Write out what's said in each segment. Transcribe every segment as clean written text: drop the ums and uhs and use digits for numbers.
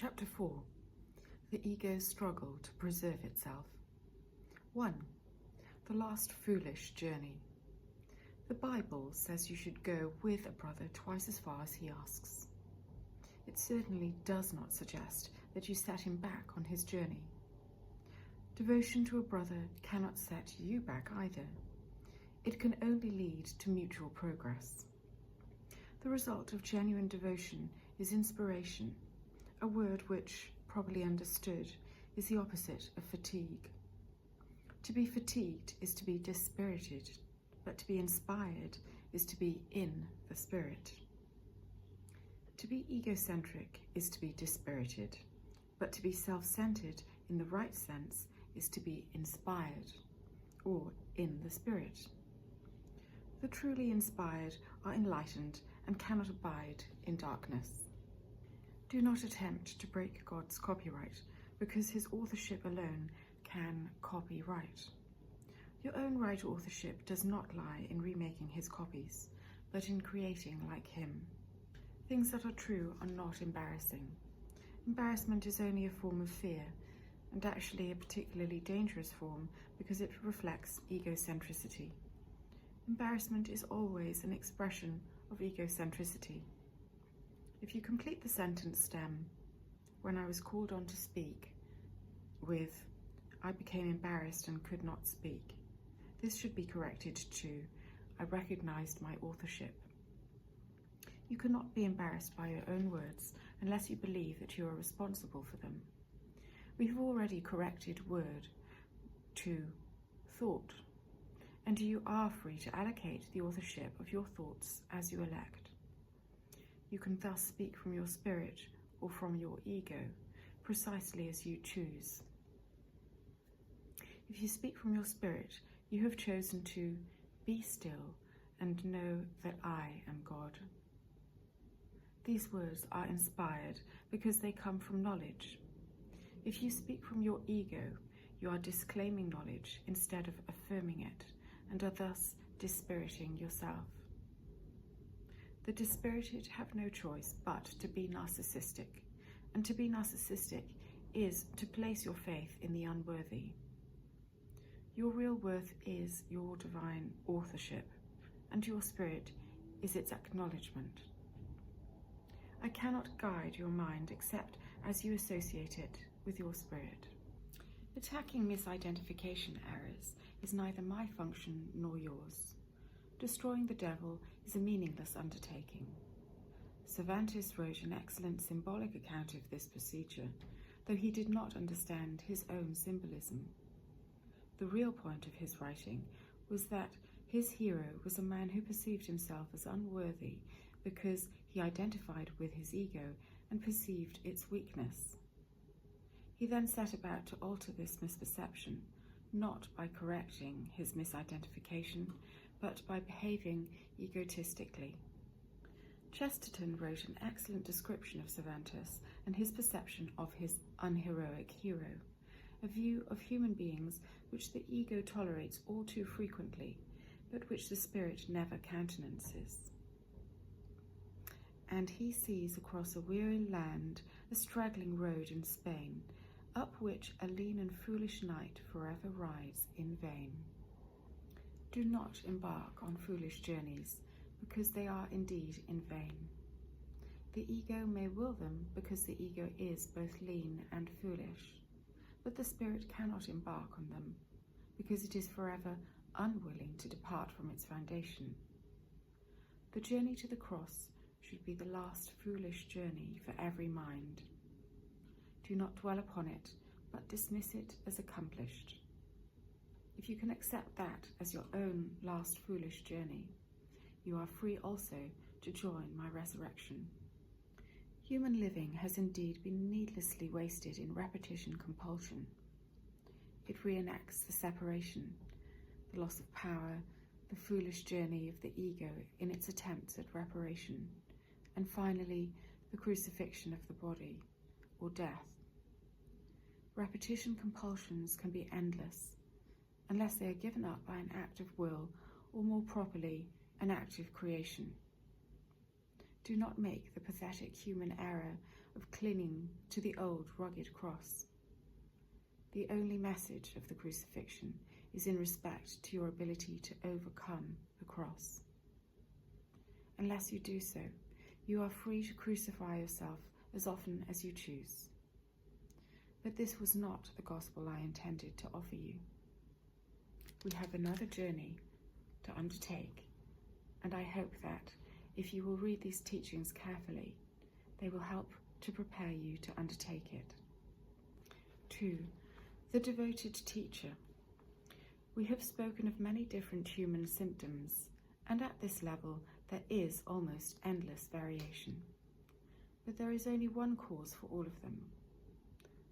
Chapter 4. The Ego's Struggle to Preserve Itself. 1. The Last Foolish Journey. The Bible says you should go with a brother twice as far as he asks. It certainly does not suggest that you set him back on his journey. Devotion to a brother cannot set you back either. It can only lead to mutual progress. The result of genuine devotion is inspiration, a word which, properly understood, is the opposite of fatigue. To be fatigued is to be dispirited, but to be inspired is to be in the spirit. To be egocentric is to be dispirited, but to be self-centered in the right sense is to be inspired, or in the spirit. The truly inspired are enlightened and cannot abide in darkness. Do not attempt to break God's copyright, because his authorship alone can copyright. Your own right authorship does not lie in remaking his copies, but in creating like him. Things that are true are not embarrassing. Embarrassment is only a form of fear, and actually a particularly dangerous form because it reflects egocentricity. Embarrassment is always an expression of egocentricity. If you complete the sentence stem, when I was called on to speak, with, I became embarrassed and could not speak, this should be corrected to, I recognized my authorship. You cannot be embarrassed by your own words unless you believe that you are responsible for them. We have already corrected word to thought, and you are free to allocate the authorship of your thoughts as you elect. You can thus speak from your spirit or from your ego, precisely as you choose. If you speak from your spirit, you have chosen to be still and know that I am God. These words are inspired because they come from knowledge. If you speak from your ego, you are disclaiming knowledge instead of affirming it, and are thus dispiriting yourself. The dispirited have no choice but to be narcissistic, and to be narcissistic is to place your faith in the unworthy. Your real worth is your divine authorship, and your spirit is its acknowledgement. I cannot guide your mind except as you associate it with your spirit. Attacking misidentification errors is neither my function nor yours. Destroying the devil is a meaningless undertaking. Cervantes wrote an excellent symbolic account of this procedure, though he did not understand his own symbolism. The real point of his writing was that his hero was a man who perceived himself as unworthy because he identified with his ego and perceived its weakness. He then set about to alter this misperception, not by correcting his misidentification, but by behaving egotistically. Chesterton wrote an excellent description of Cervantes and his perception of his unheroic hero, a view of human beings which the ego tolerates all too frequently, but which the spirit never countenances. And he sees across a weary land a straggling road in Spain, up which a lean and foolish knight forever rides in vain. Do not embark on foolish journeys, because they are indeed in vain. The ego may will them because the ego is both lean and foolish, but the spirit cannot embark on them, because it is forever unwilling to depart from its foundation. The journey to the cross should be the last foolish journey for every mind. Do not dwell upon it, but dismiss it as accomplished. If you can accept that as your own last foolish journey, you are free also to join my resurrection. Human living has indeed been needlessly wasted in repetition compulsion. It reenacts the separation, the loss of power, the foolish journey of the ego in its attempts at reparation, and finally the crucifixion of the body, or death. Repetition compulsions can be endless, unless they are given up by an act of will, or more properly, an act of creation. Do not make the pathetic human error of clinging to the old rugged cross. The only message of the crucifixion is in respect to your ability to overcome the cross. Unless you do so, you are free to crucify yourself as often as you choose. But this was not the gospel I intended to offer you. We have another journey to undertake, and I hope that, if you will read these teachings carefully, they will help to prepare you to undertake it. 2. The devoted teacher. We have spoken of many different human symptoms, and at this level there is almost endless variation. But there is only one cause for all of them.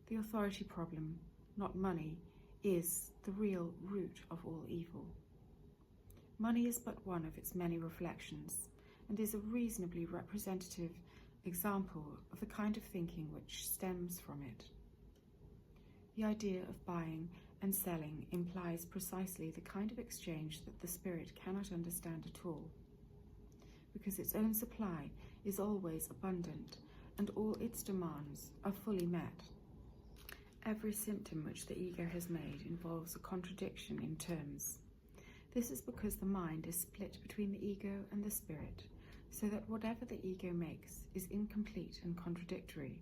The authority problem, not money, is the real root of all evil. Money is but one of its many reflections, and is a reasonably representative example of the kind of thinking which stems from it. The idea of buying and selling implies precisely the kind of exchange that the spirit cannot understand at all, because its own supply is always abundant and all its demands are fully met. Every symptom which the ego has made involves a contradiction in terms. This is because the mind is split between the ego and the spirit, so that whatever the ego makes is incomplete and contradictory.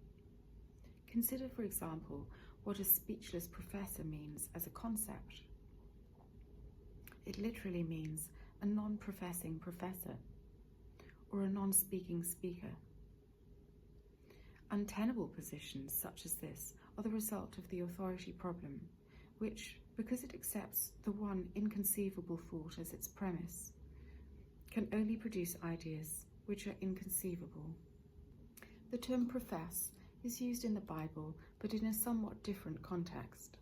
Consider, for example, what a speechless professor means as a concept. It literally means a non-professing professor, or a non-speaking speaker. Untenable positions such as this are the result of the authority problem, which, because it accepts the one inconceivable thought as its premise, can only produce ideas which are inconceivable. The term profess is used in the Bible, but in a somewhat different context.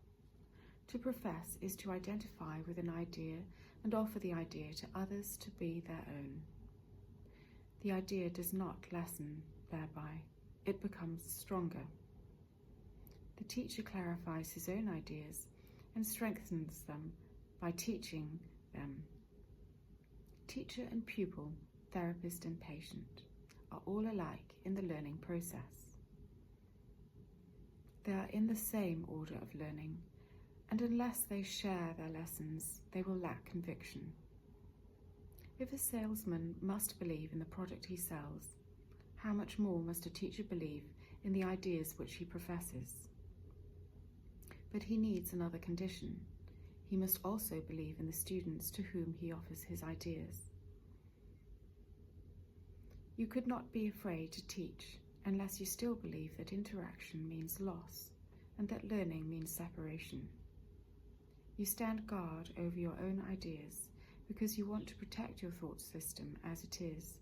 To profess is to identify with an idea and offer the idea to others to be their own. The idea does not lessen thereby, it becomes stronger. The teacher clarifies his own ideas and strengthens them by teaching them. Teacher and pupil, therapist and patient, are all alike in the learning process. They are in the same order of learning, and unless they share their lessons, they will lack conviction. If a salesman must believe in the product he sells, how much more must a teacher believe in the ideas which he professes? But he needs another condition. He must also believe in the students to whom he offers his ideas. You could not be afraid to teach unless you still believe that interaction means loss and that learning means separation. You stand guard over your own ideas because you want to protect your thought system as it is,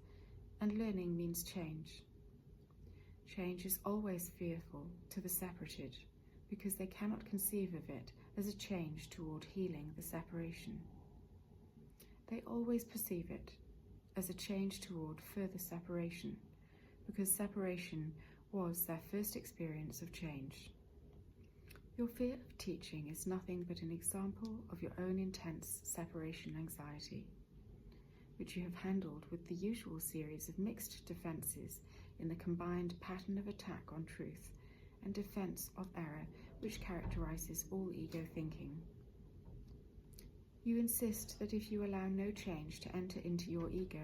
and learning means change. Change is always fearful to the separated because they cannot conceive of it as a change toward healing the separation. They always perceive it as a change toward further separation, because separation was their first experience of change. Your fear of teaching is nothing but an example of your own intense separation anxiety, which you have handled with the usual series of mixed defenses in the combined pattern of attack on truth and defense of error which characterizes all ego thinking. You insist that if you allow no change to enter into your ego,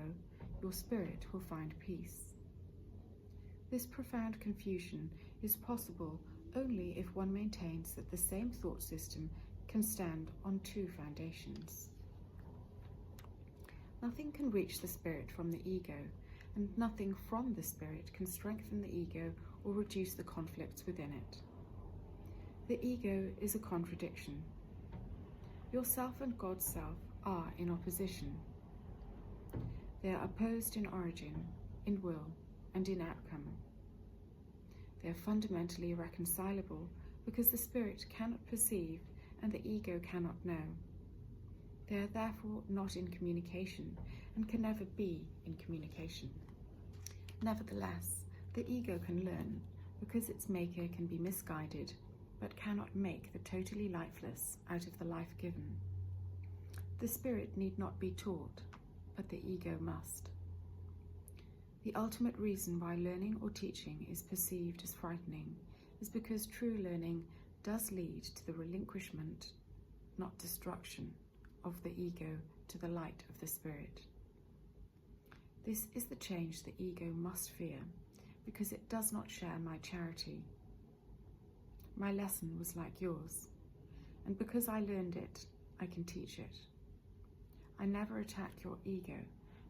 your spirit will find peace. This profound confusion is possible only if one maintains that the same thought system can stand on two foundations. Nothing can reach the spirit from the ego, and nothing from the spirit can strengthen the ego or reduce the conflicts within it. The ego is a contradiction. Yourself and God's self are in opposition. They are opposed in origin, in will, and in outcome. They are fundamentally irreconcilable because the spirit cannot perceive and the ego cannot know. They are therefore not in communication and can never be in communication. Nevertheless, the ego can learn because its maker can be misguided but cannot make the totally lifeless out of the life given. The spirit need not be taught, but the ego must. The ultimate reason why learning or teaching is perceived as frightening is because true learning does lead to the relinquishment, not destruction, of the ego to the light of the spirit. This is the change the ego must fear, because it does not share my charity. My lesson was like yours, and because I learned it, I can teach it. I never attack your ego,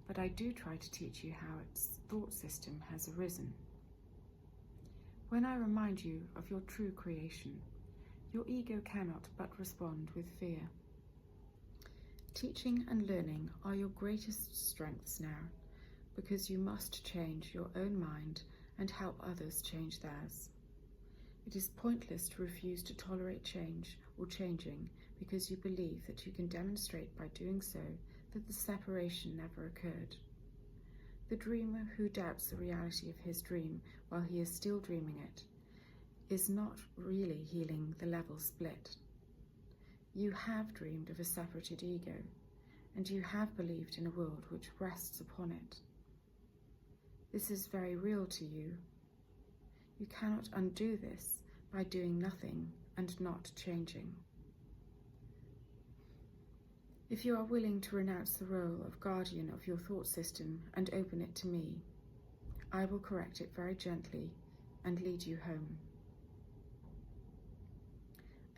but I do try to teach you how its thought system has arisen. When I remind you of your true creation, your ego cannot but respond with fear. Teaching and learning are your greatest strengths now, because you must change your own mind and help others change theirs. It is pointless to refuse to tolerate change or changing because you believe that you can demonstrate by doing so that the separation never occurred. The dreamer who doubts the reality of his dream while he is still dreaming it is not really healing the level split. You have dreamed of a separated ego, and you have believed in a world which rests upon it. This is very real to you. You cannot undo this by doing nothing and not changing. If you are willing to renounce the role of guardian of your thought system and open it to me, I will correct it very gently and lead you home.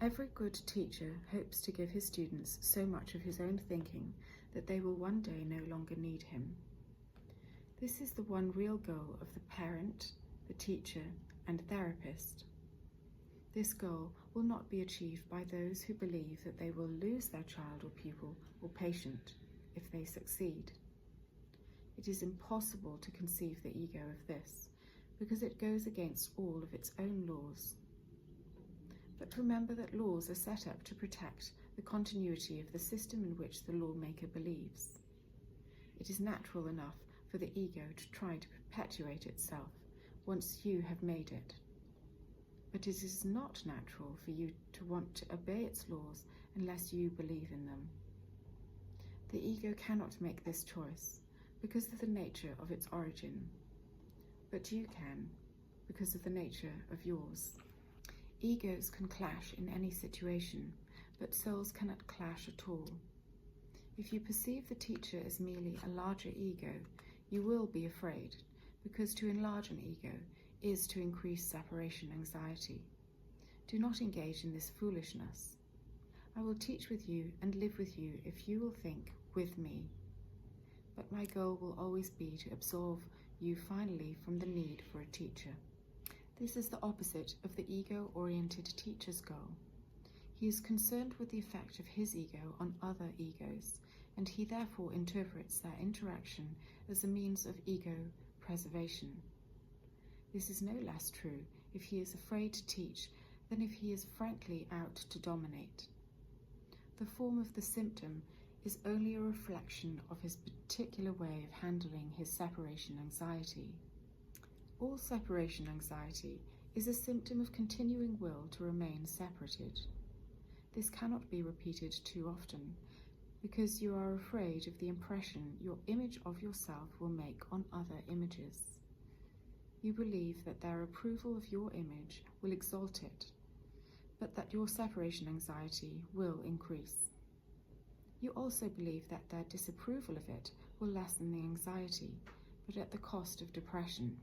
Every good teacher hopes to give his students so much of his own thinking that they will one day no longer need him. This is the one real goal of the parent, the teacher, and therapist. This goal will not be achieved by those who believe that they will lose their child or pupil or patient if they succeed. It is impossible to conceive the ego of this, because it goes against all of its own laws. But remember that laws are set up to protect the continuity of the system in which the lawmaker believes. It is natural enough for the ego to try to perpetuate itself once you have made it. But it is not natural for you to want to obey its laws unless you believe in them. The ego cannot make this choice because of the nature of its origin, but you can because of the nature of yours. Egos can clash in any situation, but souls cannot clash at all. If you perceive the teacher as merely a larger ego, you will be afraid, because to enlarge an ego is to increase separation anxiety. Do not engage in this foolishness. I will teach with you and live with you if you will think with me. But my goal will always be to absolve you finally from the need for a teacher. This is the opposite of the ego-oriented teacher's goal. He is concerned with the effect of his ego on other egos, and he therefore interprets their interaction as a means of ego preservation. This is no less true if he is afraid to teach than if he is frankly out to dominate. The form of the symptom is only a reflection of his particular way of handling his separation anxiety. All separation anxiety is a symptom of continuing will to remain separated. This cannot be repeated too often, because you are afraid of the impression your image of yourself will make on other images. You believe that their approval of your image will exalt it, but that your separation anxiety will increase. You also believe that their disapproval of it will lessen the anxiety, but at the cost of depression.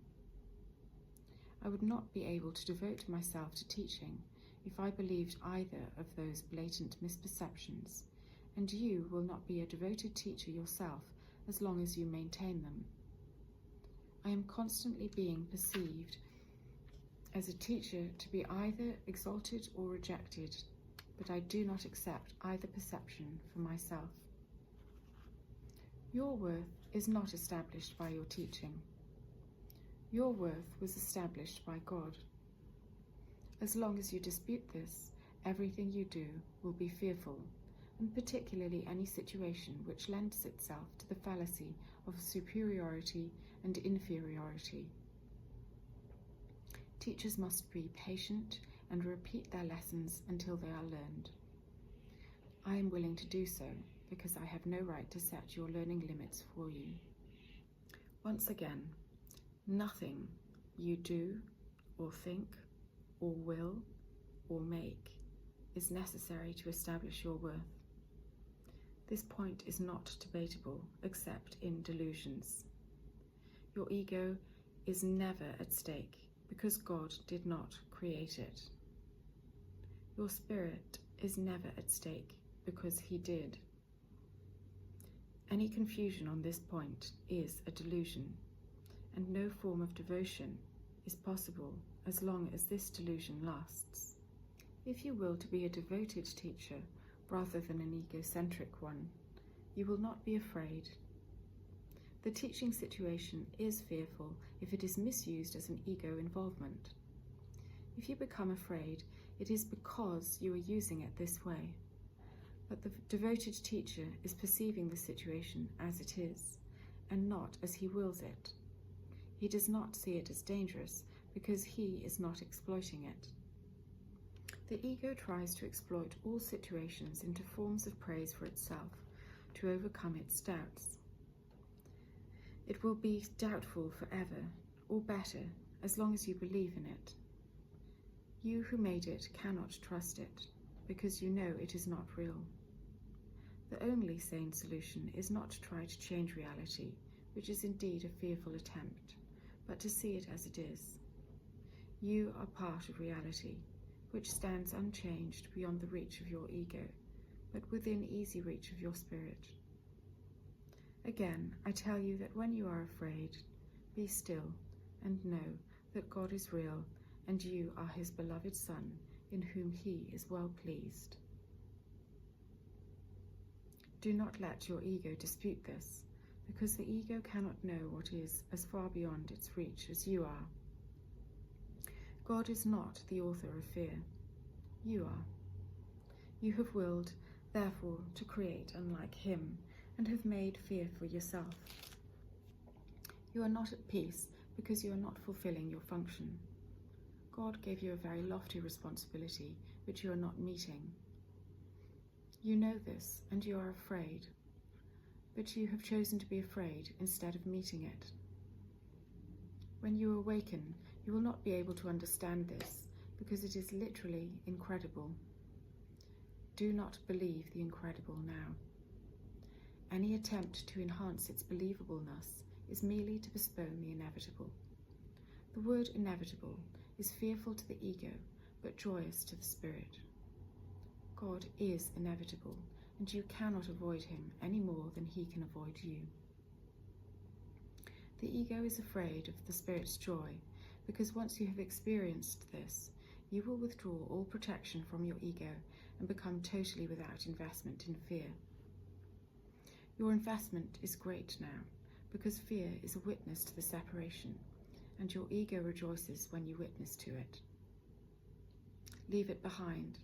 I would not be able to devote myself to teaching if I believed either of those blatant misperceptions, and you will not be a devoted teacher yourself as long as you maintain them. I am constantly being perceived as a teacher to be either exalted or rejected, but I do not accept either perception for myself. Your worth is not established by your teaching. Your worth was established by God. As long as you dispute this, everything you do will be fearful, and particularly any situation which lends itself to the fallacy of superiority and inferiority. Teachers must be patient and repeat their lessons until they are learned. I am willing to do so because I have no right to set your learning limits for you. Once again, Nothing you do or think or will or make is necessary to establish your worth. This point is not debatable except in delusions. Your ego is never at stake because God did not create it. Your spirit is never at stake because He did. Any confusion on this point is a delusion, and no form of devotion is possible as long as this delusion lasts. If you will to be a devoted teacher rather than an egocentric one, you will not be afraid. The teaching situation is fearful if it is misused as an ego involvement. If you become afraid, it is because you are using it this way. But the devoted teacher is perceiving the situation as it is, and not as he wills it. He does not see it as dangerous because he is not exploiting it. The ego tries to exploit all situations into forms of praise for itself to overcome its doubts. It will be doubtful forever, or better, as long as you believe in it. You who made it cannot trust it, because you know it is not real. The only sane solution is not to try to change reality, which is indeed a fearful attempt, but to see it as it is. You are part of reality, which stands unchanged beyond the reach of your ego, but within easy reach of your spirit. Again, I tell you that when you are afraid, be still and know that God is real and you are His beloved Son, in whom He is well pleased. Do not let your ego dispute this, because the ego cannot know what is as far beyond its reach as you are. God is not the author of fear. You are. You have willed, therefore, to create unlike Him, and have made fear for yourself. You are not at peace because you are not fulfilling your function. God gave you a very lofty responsibility which you are not meeting. You know this, and you are afraid, but you have chosen to be afraid instead of meeting it. When you awaken, you will not be able to understand this, because it is literally incredible. Do not believe the incredible now. Any attempt to enhance its believableness is merely to postpone the inevitable. The word inevitable is fearful to the ego, but joyous to the spirit. God is inevitable, and you cannot avoid Him any more than He can avoid you. The ego is afraid of the spirit's joy, because once you have experienced this, you will withdraw all protection from your ego and become totally without investment in fear. Your investment is great now, because fear is a witness to the separation, and your ego rejoices when you witness to it. Leave it behind.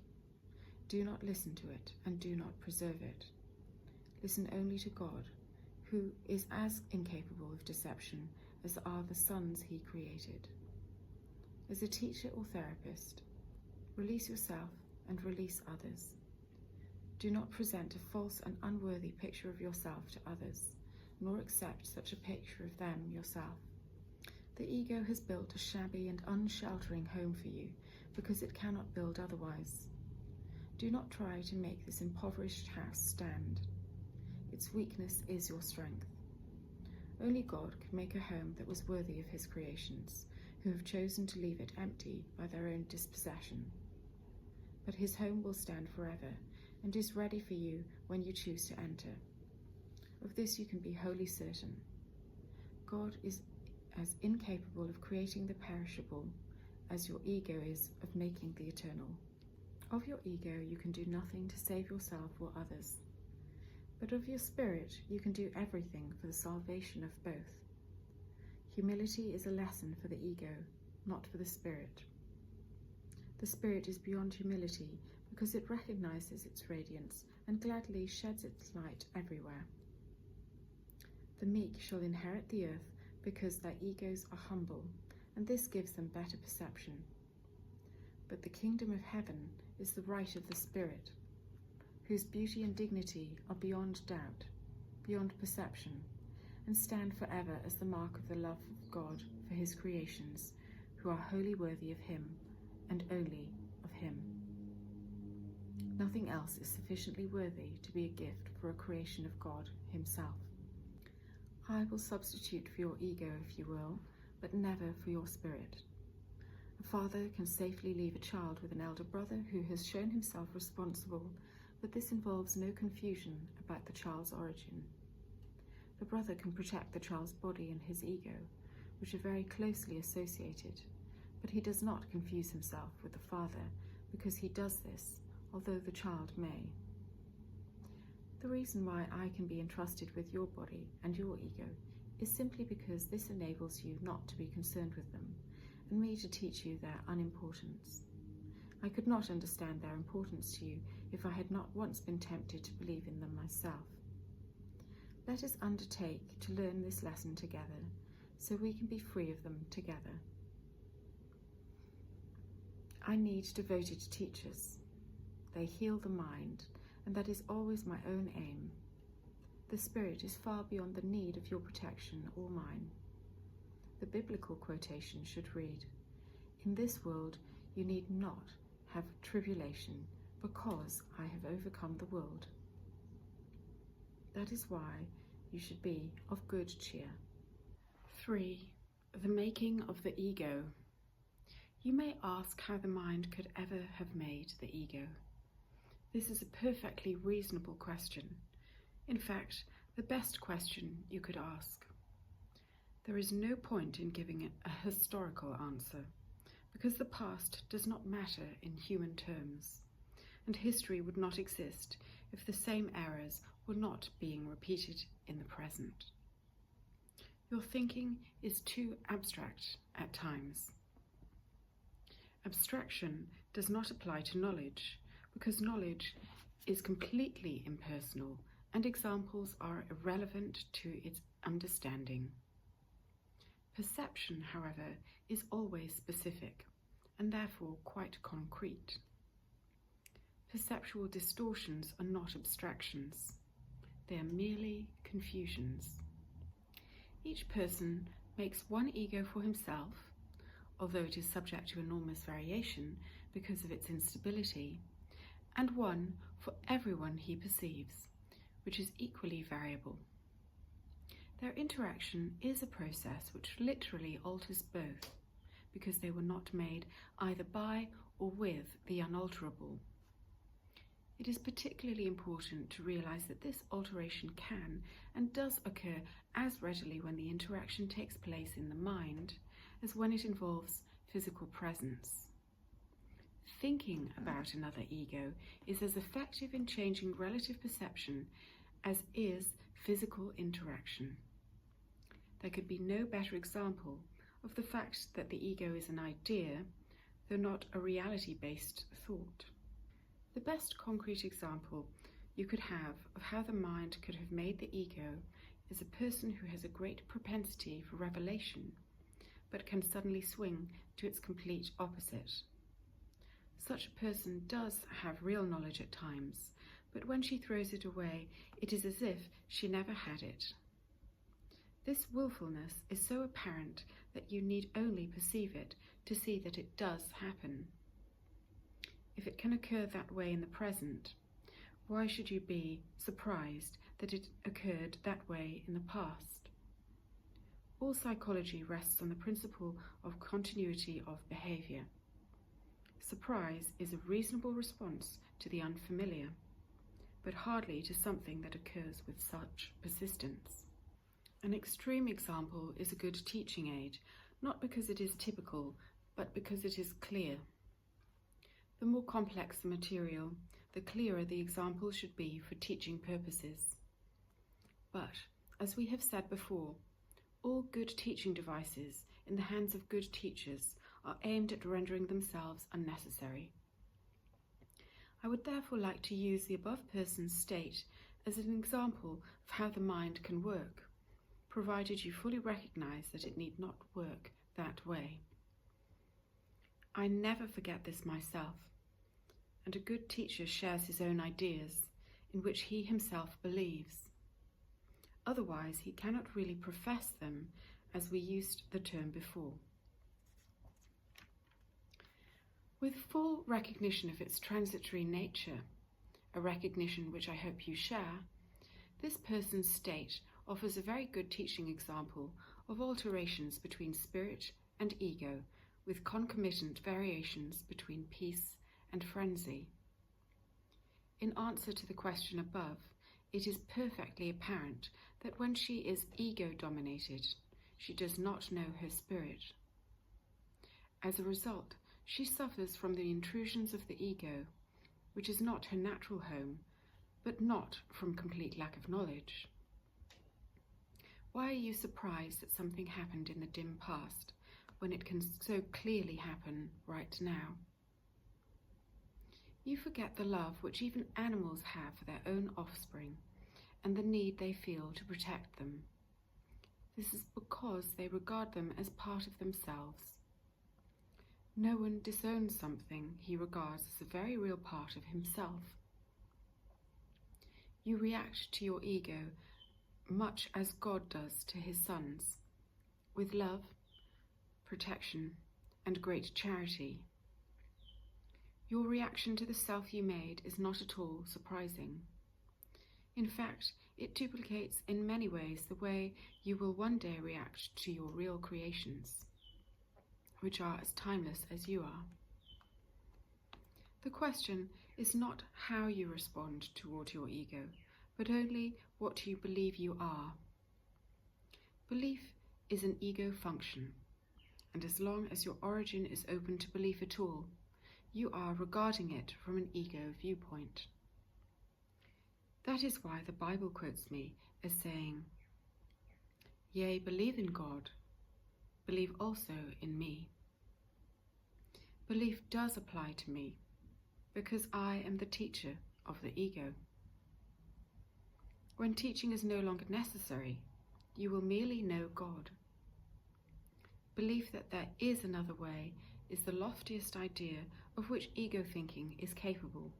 Do not listen to it, and do not preserve it. Listen only to God, who is as incapable of deception as are the sons He created. As a teacher or therapist, release yourself and release others. Do not present a false and unworthy picture of yourself to others, nor accept such a picture of them yourself. The ego has built a shabby and unsheltering home for you because it cannot build otherwise. Do not try to make this impoverished house stand. Its weakness is your strength. Only God can make a home that was worthy of His creations, who have chosen to leave it empty by their own dispossession. But His home will stand forever, and is ready for you when you choose to enter. Of this you can be wholly certain. God is as incapable of creating the perishable as your ego is of making the eternal. Of your ego you can do nothing to save yourself or others, but of your spirit you can do everything for the salvation of both. Humility is a lesson for the ego, not for the spirit. The spirit is beyond humility because it recognizes its radiance and gladly sheds its light everywhere. The meek shall inherit the earth because their egos are humble, and this gives them better perception. But the kingdom of heaven is the right of the spirit, whose beauty and dignity are beyond doubt, beyond perception, and stand forever as the mark of the love of God for for his creations, who are wholly worthy of him, and only of him. Nothing else is sufficiently worthy to be a gift for a creation of God himself. I will substitute for your ego, if you will, but never for your spirit. A father can safely leave a child with an elder brother who has shown himself responsible, but this involves no confusion about the child's origin. The brother can protect the child's body and his ego, which are very closely associated, but he does not confuse himself with the father because he does this, although the child may. The reason why I can be entrusted with your body and your ego is simply because this enables you not to be concerned with them, and me to teach you their unimportance. I could not understand their importance to you if I had not once been tempted to believe in them myself. Let us undertake to learn this lesson together, so we can be free of them together. I need devoted teachers. They heal the mind, and that is always my own aim. The spirit is far beyond the need of your protection or mine. The biblical quotation should read, "In this world you need not have tribulation, because I have overcome the world." That is why you should be of good cheer. 3. The making of the ego. You may ask how the mind could ever have made the ego. This is a perfectly reasonable question. In fact, the best question you could ask. There is no point in giving it a historical answer, because the past does not matter in human terms, and history would not exist if the same errors were not being repeated in the present. Your thinking is too abstract at times. Abstraction does not apply to knowledge, because knowledge is completely impersonal and examples are irrelevant to its understanding. Perception, however, is always specific and therefore quite concrete. Perceptual distortions are not abstractions. They are merely confusions. Each person makes one ego for himself, although it is subject to enormous variation because of its instability, and one for everyone he perceives, which is equally variable. Their interaction is a process which literally alters both, because they were not made either by or with the unalterable. It is particularly important to realize that this alteration can and does occur as readily when the interaction takes place in the mind as when it involves physical presence. Thinking about another ego is as effective in changing relative perception as is physical interaction. There could be no better example of the fact that the ego is an idea, though not a reality-based thought. The best concrete example you could have of how the mind could have made the ego is a person who has a great propensity for revelation, but can suddenly swing to its complete opposite. Such a person does have real knowledge at times, but when she throws it away, it is as if she never had it. This willfulness is so apparent that you need only perceive it to see that it does happen. If it can occur that way in the present, why should you be surprised that it occurred that way in the past? All psychology rests on the principle of continuity of behavior. Surprise is a reasonable response to the unfamiliar, but hardly to something that occurs with such persistence. An extreme example is a good teaching aid, not because it is typical, but because it is clear. The more complex the material, the clearer the example should be for teaching purposes. But, as we have said before, all good teaching devices in the hands of good teachers are aimed at rendering themselves unnecessary. I would therefore like to use the above person's state as an example of how the mind can work, provided you fully recognize that it need not work that way. I never forget this myself, and a good teacher shares his own ideas, in which he himself believes. Otherwise, he cannot really profess them, as we used the term before. With full recognition of its transitory nature, a recognition which I hope you share, this person's state offers a very good teaching example of alterations between spirit and ego, with concomitant variations between peace and frenzy. In answer to the question above, it is perfectly apparent that when she is ego-dominated, she does not know her spirit. As a result, she suffers from the intrusions of the ego, which is not her natural home, but not from complete lack of knowledge. Why are you surprised that something happened in the dim past when it can so clearly happen right now? You forget the love which even animals have for their own offspring and the need they feel to protect them. This is because they regard them as part of themselves. No one disowns something he regards as a very real part of himself. You react to your ego much as God does to his sons, with love, protection, and great charity. Your reaction to the self you made is not at all surprising. In fact, it duplicates in many ways the way you will one day react to your real creations, which are as timeless as you are. The question is not how you respond toward your ego, but only what you believe you are. Belief is an ego function, and as long as your origin is open to belief at all, you are regarding it from an ego viewpoint. That is why the Bible quotes me as saying, "Yea, believe in God, believe also in me." Belief does apply to me, because I am the teacher of the ego. When teaching is no longer necessary, you will merely know God. Belief that there is another way is the loftiest idea of which ego thinking is capable.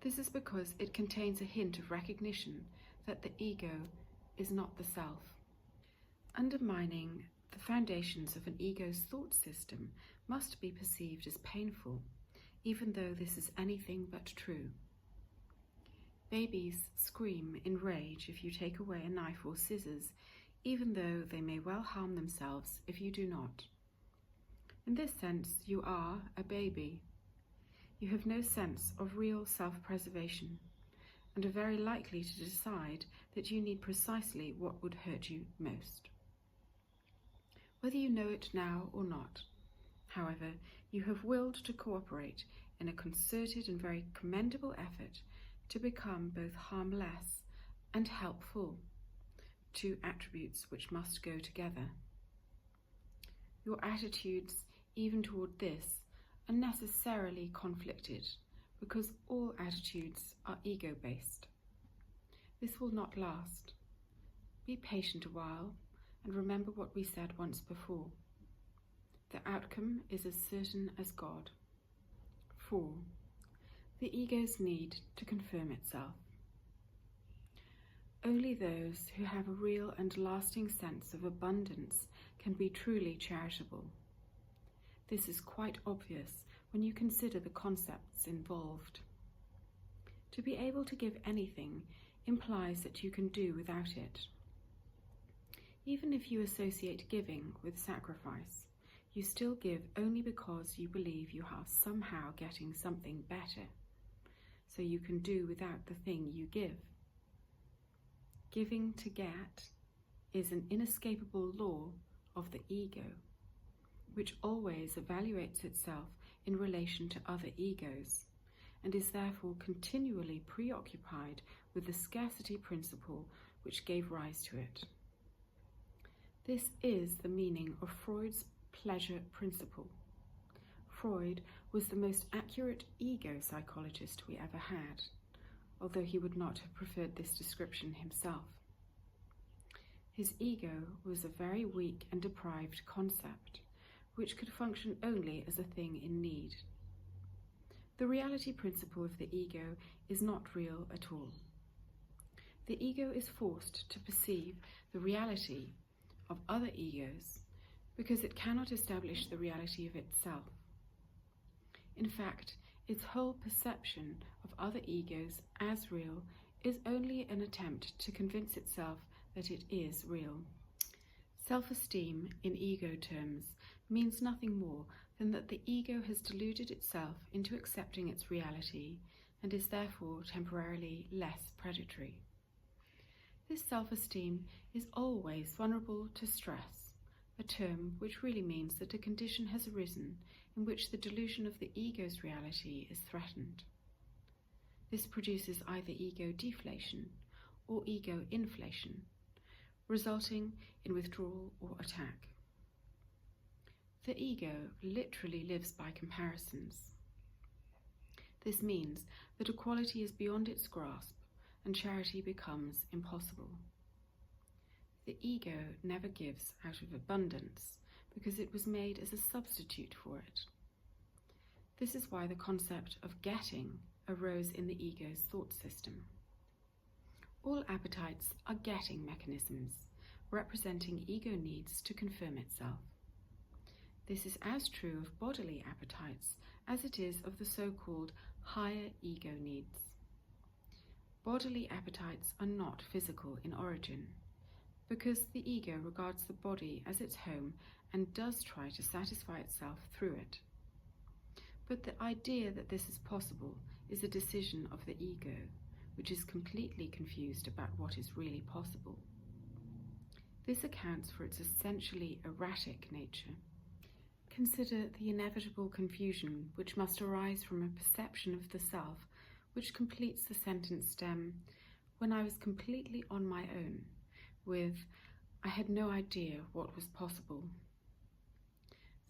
This is because it contains a hint of recognition that the ego is not the self. Undermining the foundations of an ego's thought system must be perceived as painful, even though this is anything but true. Babies scream in rage if you take away a knife or scissors, even though they may well harm themselves if you do not. In this sense, you are a baby. You have no sense of real self-preservation, and are very likely to decide that you need precisely what would hurt you most. Whether you know it now or not, however, you have willed to cooperate in a concerted and very commendable effort to become both harmless and helpful, two attributes which must go together. Your attitudes, even toward this, are necessarily conflicted, because all attitudes are ego-based. This will not last. Be patient a while, and remember what we said once before. The outcome is as certain as God. 4. The ego's need to confirm itself. Only those who have a real and lasting sense of abundance can be truly charitable. This is quite obvious when you consider the concepts involved. To be able to give anything implies that you can do without it. Even if you associate giving with sacrifice, you still give only because you believe you are somehow getting something better, so you can do without the thing you give. Giving to get is an inescapable law of the ego, which always evaluates itself in relation to other egos, and is therefore continually preoccupied with the scarcity principle which gave rise to it. This is the meaning of Freud's pleasure principle. Freud was the most accurate ego psychologist we ever had, although he would not have preferred this description himself. His ego was a very weak and deprived concept, which could function only as a thing in need. The reality principle of the ego is not real at all. The ego is forced to perceive the reality of other egos because it cannot establish the reality of itself. In fact, its whole perception of other egos as real is only an attempt to convince itself that it is real. Self-esteem, in ego terms, means nothing more than that the ego has deluded itself into accepting its reality and is therefore temporarily less predatory. This self-esteem is always vulnerable to stress, a term which really means that a condition has arisen in which the delusion of the ego's reality is threatened. This produces either ego deflation or ego inflation, resulting in withdrawal or attack. The ego literally lives by comparisons. This means that equality is beyond its grasp and charity becomes impossible. The ego never gives out of abundance because it was made as a substitute for it. This is why the concept of getting arose in the ego's thought system. All appetites are getting mechanisms, representing ego needs to confirm itself. This is as true of bodily appetites as it is of the so-called higher ego needs. Bodily appetites are not physical in origin, because the ego regards the body as its home and does try to satisfy itself through it. But the idea that this is possible is a decision of the ego, which is completely confused about what is really possible. This accounts for its essentially erratic nature. Consider the inevitable confusion which must arise from a perception of the self which completes the sentence stem, "When I was completely on my own," with "I had no idea what was possible."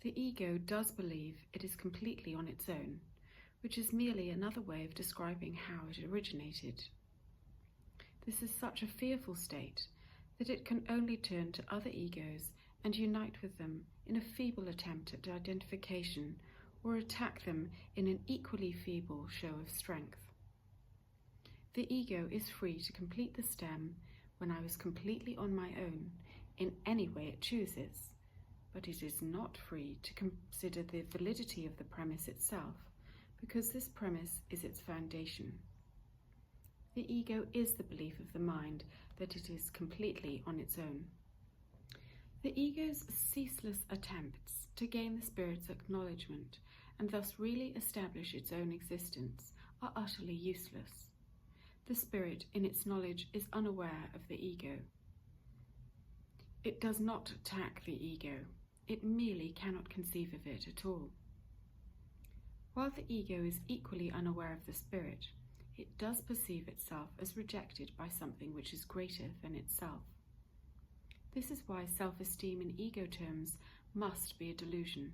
The ego does believe it is completely on its own, which is merely another way of describing how it originated. This is such a fearful state that it can only turn to other egos and unite with them in a feeble attempt at identification or attack them in an equally feeble show of strength. The ego is free to complete the stem "when I was completely on my own" in any way it chooses, but it is not free to consider the validity of the premise itself, because this premise is its foundation. The ego is the belief of the mind that it is completely on its own. The ego's ceaseless attempts to gain the spirit's acknowledgement and thus really establish its own existence are utterly useless. The spirit, in its knowledge, is unaware of the ego. It does not attack the ego. It merely cannot conceive of it at all. While the ego is equally unaware of the spirit, it does perceive itself as rejected by something which is greater than itself. This is why self-esteem in ego terms must be a delusion.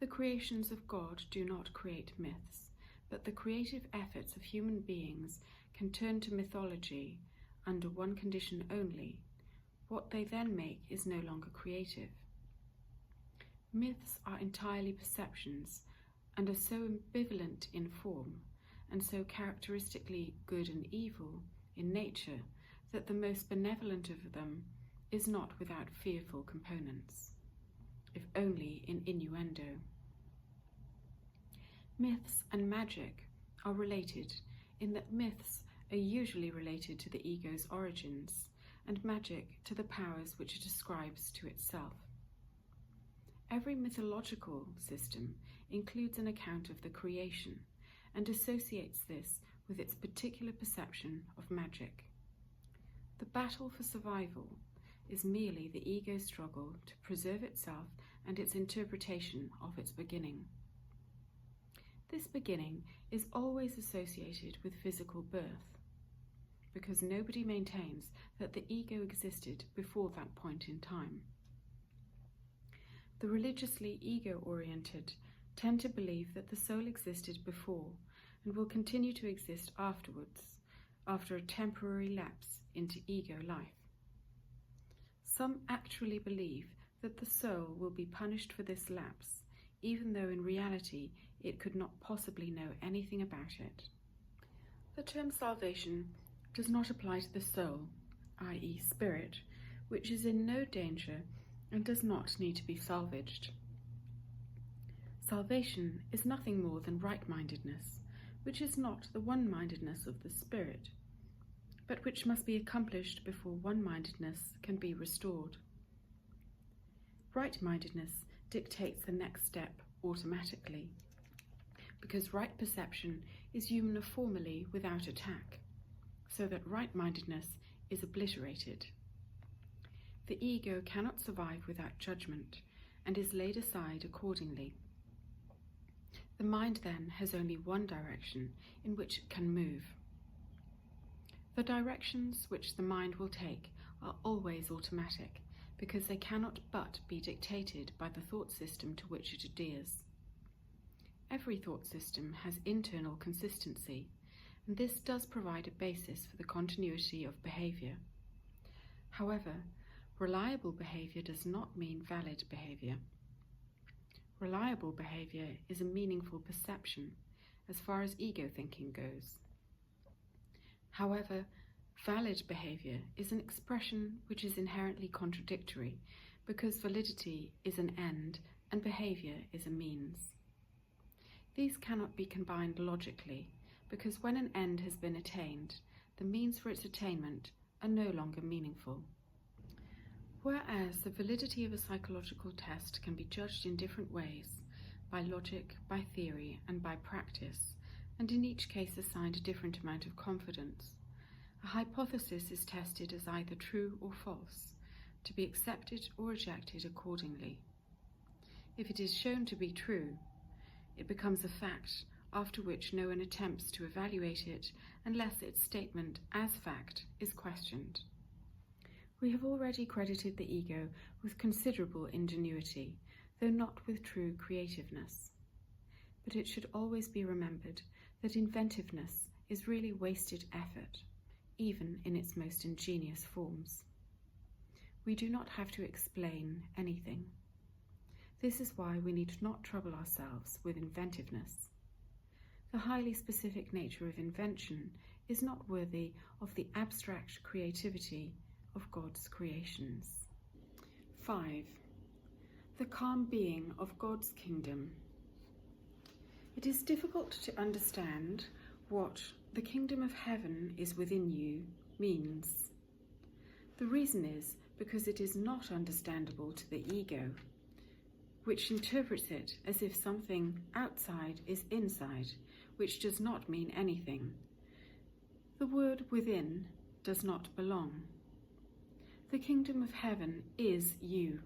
The creations of God do not create myths, but the creative efforts of human beings can turn to mythology under one condition only. What they then make is no longer creative. Myths are entirely perceptions and are so ambivalent in form and so characteristically good and evil in nature that the most benevolent of them is not without fearful components, if only in innuendo. Myths and magic are related in that myths are usually related to the ego's origins and magic to the powers which it ascribes to itself. Every mythological system includes an account of the creation and associates this with its particular perception of magic. The battle for survival is merely the ego's struggle to preserve itself and its interpretation of its beginning. This beginning is always associated with physical birth, because nobody maintains that the ego existed before that point in time. The religiously ego-oriented tend to believe that the soul existed before and will continue to exist afterwards, after a temporary lapse into ego life. Some actually believe that the soul will be punished for this lapse, even though in reality it could not possibly know anything about it. The term salvation does not apply to the soul, i.e. spirit, which is in no danger and does not need to be salvaged. Salvation is nothing more than right-mindedness, which is not the one-mindedness of the Spirit, but which must be accomplished before one-mindedness can be restored. Right-mindedness dictates the next step automatically, because right perception is uniformly without attack, so that right-mindedness is obliterated. The ego cannot survive without judgment, and is laid aside accordingly. The mind then has only one direction in which it can move. The directions which the mind will take are always automatic, because they cannot but be dictated by the thought system to which it adheres. Every thought system has internal consistency, and this does provide a basis for the continuity of behavior. However, reliable behavior does not mean valid behavior. Reliable behavior is a meaningful perception as far as ego thinking goes. However, valid behavior is an expression which is inherently contradictory, because validity is an end and behavior is a means. These cannot be combined logically, because when an end has been attained, the means for its attainment are no longer meaningful. Whereas the validity of a psychological test can be judged in different ways, by logic, by theory, and by practice, and in each case assigned a different amount of confidence, a hypothesis is tested as either true or false, to be accepted or rejected accordingly. If it is shown to be true, it becomes a fact, after which no one attempts to evaluate it unless its statement as fact is questioned. We have already credited the ego with considerable ingenuity, though not with true creativeness. But it should always be remembered that inventiveness is really wasted effort, even in its most ingenious forms. We do not have to explain anything. This is why we need not trouble ourselves with inventiveness. The highly specific nature of invention is not worthy of the abstract creativity of God's creations. 5. The calm being of God's kingdom. It is difficult to understand what "the kingdom of heaven is within you" means. The reason is because it is not understandable to the ego, which interprets it as if something outside is inside, which does not mean anything. The word "within" does not belong. The kingdom of heaven is you.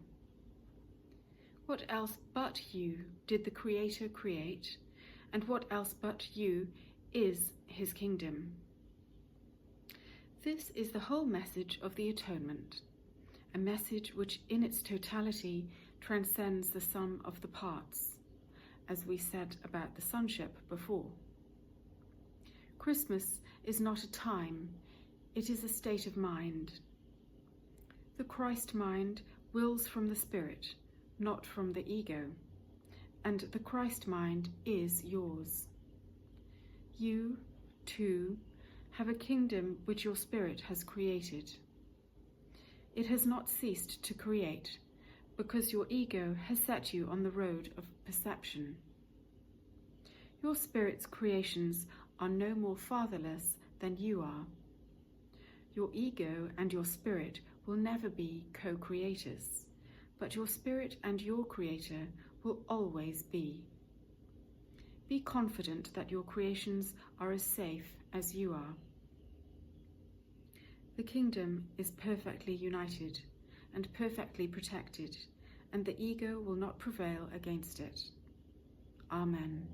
What else but you did the Creator create, and what else but you is his kingdom? This is the whole message of the atonement, a message which in its totality transcends the sum of the parts, as we said about the sonship before. Christmas is not a time, it is a state of mind. The Christ mind wills from the Spirit, not from the ego, and the Christ mind is yours. You, too, have a kingdom which your spirit has created. It has not ceased to create, because your ego has set you on the road of perception. Your spirit's creations are no more fatherless than you are. Your ego and your spirit will never be co-creators, but your spirit and your creator will always be. Be confident that your creations are as safe as you are. The kingdom is perfectly united and perfectly protected, and the ego will not prevail against it. Amen.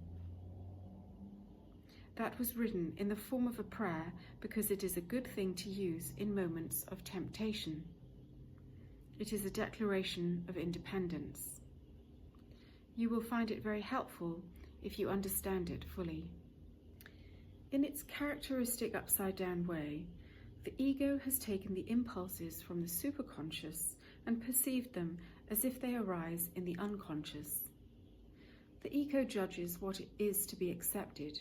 That was written in the form of a prayer because it is a good thing to use in moments of temptation. It is a declaration of independence. You will find it very helpful if you understand it fully. In its characteristic upside-down way, the ego has taken the impulses from the superconscious and perceived them as if they arise in the unconscious. The ego judges what is to be accepted,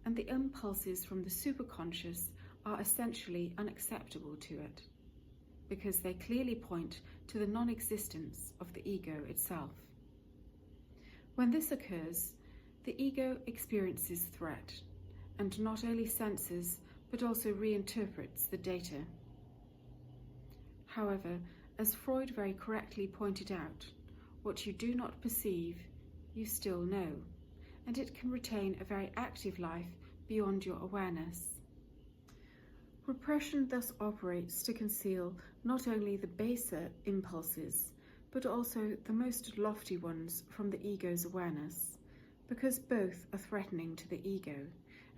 and the impulses from the superconscious are essentially unacceptable to it. because they clearly point to the non-existence of the ego itself. When this occurs, the ego experiences threat, and not only senses but also reinterprets the data. However, as Freud very correctly pointed out, what you do not perceive, you still know, and it can retain a very active life beyond your awareness. Repression thus operates to conceal not only the baser impulses, but also the most lofty ones from the ego's awareness, because both are threatening to the ego,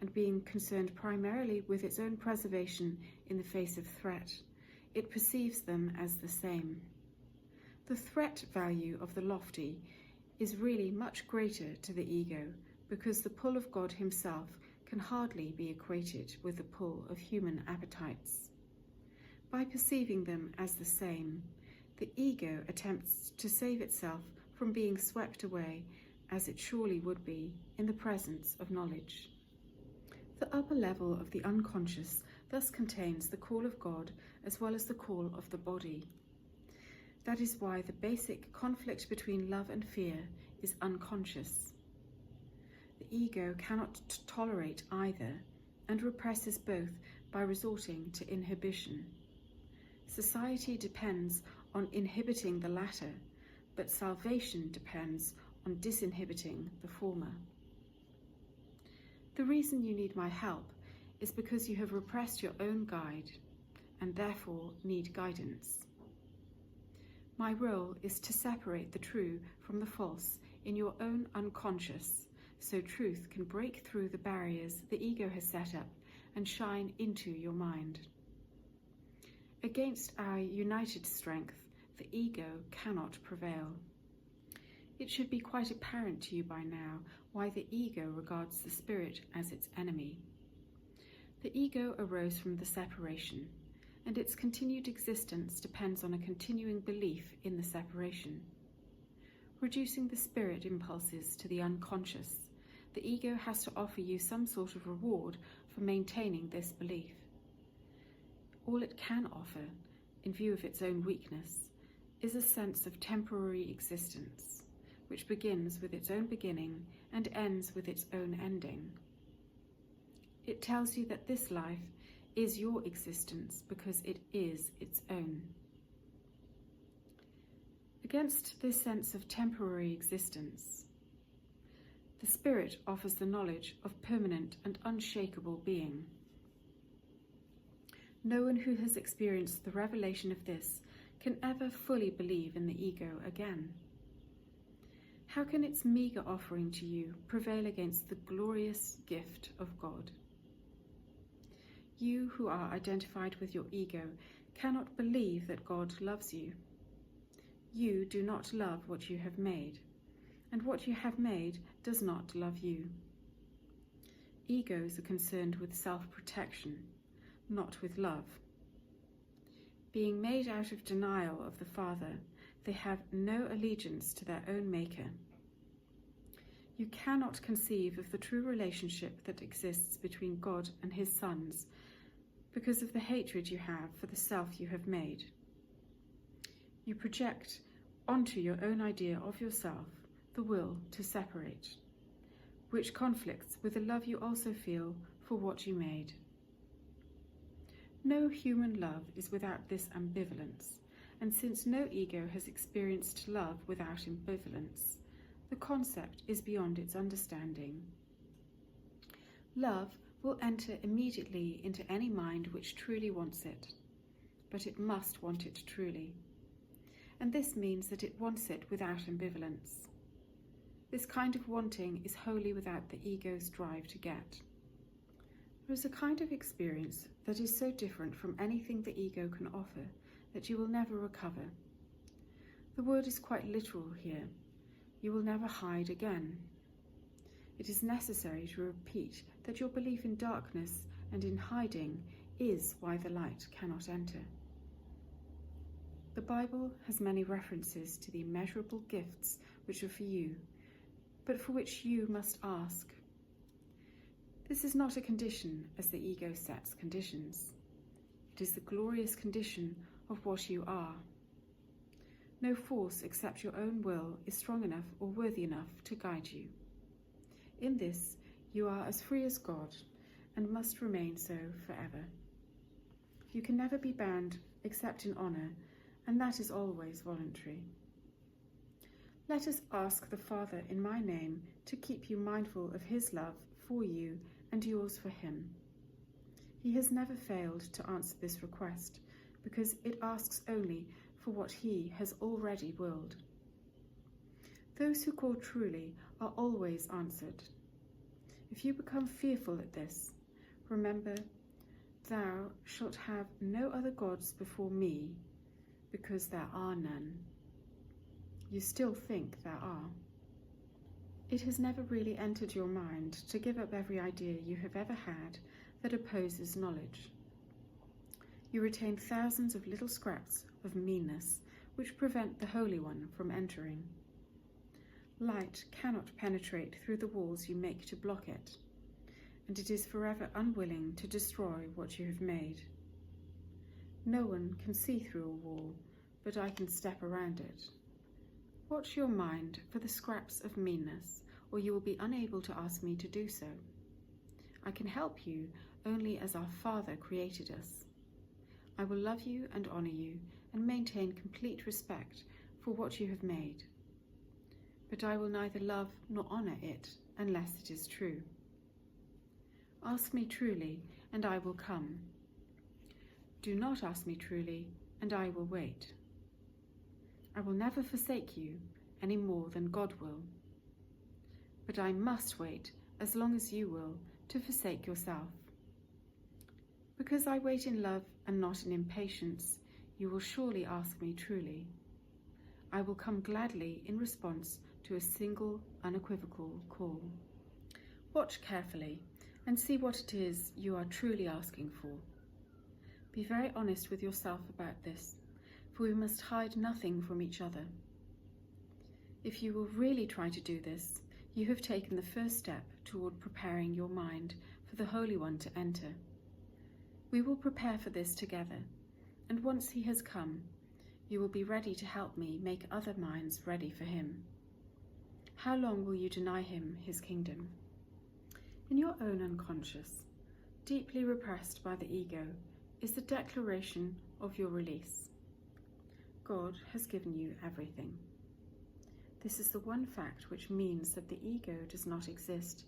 and being concerned primarily with its own preservation in the face of threat, it perceives them as the same. The threat value of the lofty is really much greater to the ego, because the pull of God himself can hardly be equated with the pull of human appetites. By perceiving them as the same, the ego attempts to save itself from being swept away, as it surely would be, in the presence of knowledge. The upper level of the unconscious thus contains the call of God as well as the call of the body. That is why the basic conflict between love and fear is unconscious. The ego cannot tolerate either and represses both by resorting to inhibition. Society depends on inhibiting the latter, but salvation depends on disinhibiting the former. The reason you need my help is because you have repressed your own guide and therefore need guidance. My role is to separate the true from the false in your own unconscious, so truth can break through the barriers the ego has set up and shine into your mind. Against our united strength, the ego cannot prevail. It should be quite apparent to you by now why the ego regards the spirit as its enemy. The ego arose from the separation, and its continued existence depends on a continuing belief in the separation. Reducing the spirit impulses to the unconscious, the ego has to offer you some sort of reward for maintaining this belief. All it can offer, in view of its own weakness, is a sense of temporary existence, which begins with its own beginning and ends with its own ending. It tells you that this life is your existence because it is its own. Against this sense of temporary existence, the spirit offers the knowledge of permanent and unshakable being. No one who has experienced the revelation of this can ever fully believe in the ego again. How can its meagre offering to you prevail against the glorious gift of God? You who are identified with your ego cannot believe that God loves you. You do not love what you have made, and what you have made does not love you. Egos are concerned with self-protection, not with love. Being made out of denial of the Father, they have no allegiance to their own Maker. You cannot conceive of the true relationship that exists between God and his sons because of the hatred you have for the self you have made. You project onto your own idea of yourself the will to separate, which conflicts with the love you also feel for what you made. No human love is without this ambivalence, and since no ego has experienced love without ambivalence, the concept is beyond its understanding. Love will enter immediately into any mind which truly wants it, but it must want it truly. And this means that it wants it without ambivalence. This kind of wanting is wholly without the ego's drive to get. There is a kind of experience that is so different from anything the ego can offer that you will never recover. The word is quite literal here. You will never hide again. It is necessary to repeat that your belief in darkness and in hiding is why the light cannot enter. The Bible has many references to the immeasurable gifts which are for you, but for which you must ask. This is not a condition as the ego sets conditions. It is the glorious condition of what you are. No force except your own will is strong enough or worthy enough to guide you. In this, you are as free as God and must remain so forever. You can never be bound except in honour, and that is always voluntary. Let us ask the Father in my name to keep you mindful of his love for you and yours for him. He has never failed to answer this request, because it asks only for what he has already willed. Those who call truly are always answered. If you become fearful at this, remember, thou shalt have no other gods before me, because there are none. You still think there are. It has never really entered your mind to give up every idea you have ever had that opposes knowledge. You retain thousands of little scraps of meanness which prevent the Holy One from entering. Light cannot penetrate through the walls you make to block it, and it is forever unwilling to destroy what you have made. No one can see through a wall, but I can step around it. Watch your mind for the scraps of meanness, or you will be unable to ask me to do so. I can help you only as our Father created us. I will love you and honour you, and maintain complete respect for what you have made. But I will neither love nor honour it unless it is true. Ask me truly, and I will come. Do not ask me truly, and I will wait. I will never forsake you any more than God will. But I must wait as long as you will to forsake yourself. Because I wait in love and not in impatience, you will surely ask me truly. I will come gladly in response to a single, unequivocal call. Watch carefully and see what it is you are truly asking for. Be very honest with yourself about this, for we must hide nothing from each other. If you will really try to do this, you have taken the first step toward preparing your mind for the Holy One to enter. We will prepare for this together, and once he has come, you will be ready to help me make other minds ready for him. How long will you deny him his kingdom? In your own unconscious, deeply repressed by the ego, is the declaration of your release. God has given you everything. This is the one fact which means that the ego does not exist,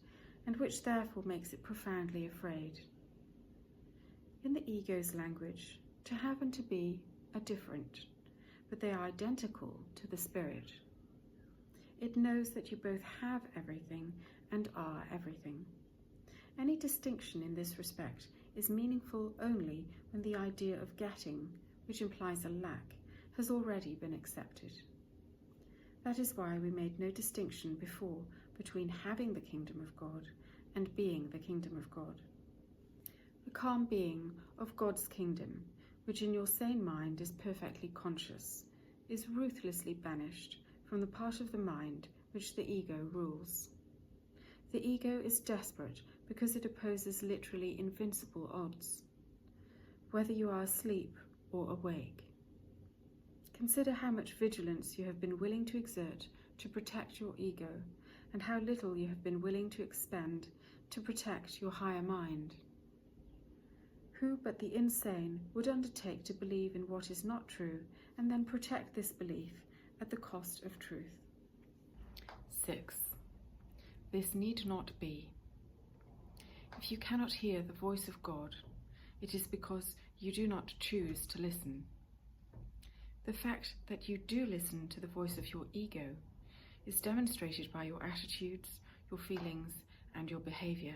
and which therefore makes it profoundly afraid. In the ego's language, to have and to be are different, but they are identical to the spirit. It knows that you both have everything and are everything. Any distinction in this respect is meaningful only when the idea of getting, which implies a lack, has already been accepted. That is why we made no distinction before between having the kingdom of God and being the kingdom of God. The calm being of God's kingdom, which in your sane mind is perfectly conscious, is ruthlessly banished from the part of the mind which the ego rules. The ego is desperate because it opposes literally invincible odds, whether you are asleep or awake. Consider how much vigilance you have been willing to exert to protect your ego, and how little you have been willing to expend to protect your higher mind. Who but the insane would undertake to believe in what is not true and then protect this belief at the cost of truth? 6. This need not be. If you cannot hear the voice of God, it is because you do not choose to listen. The fact that you do listen to the voice of your ego is demonstrated by your attitudes, your feelings, and your behavior.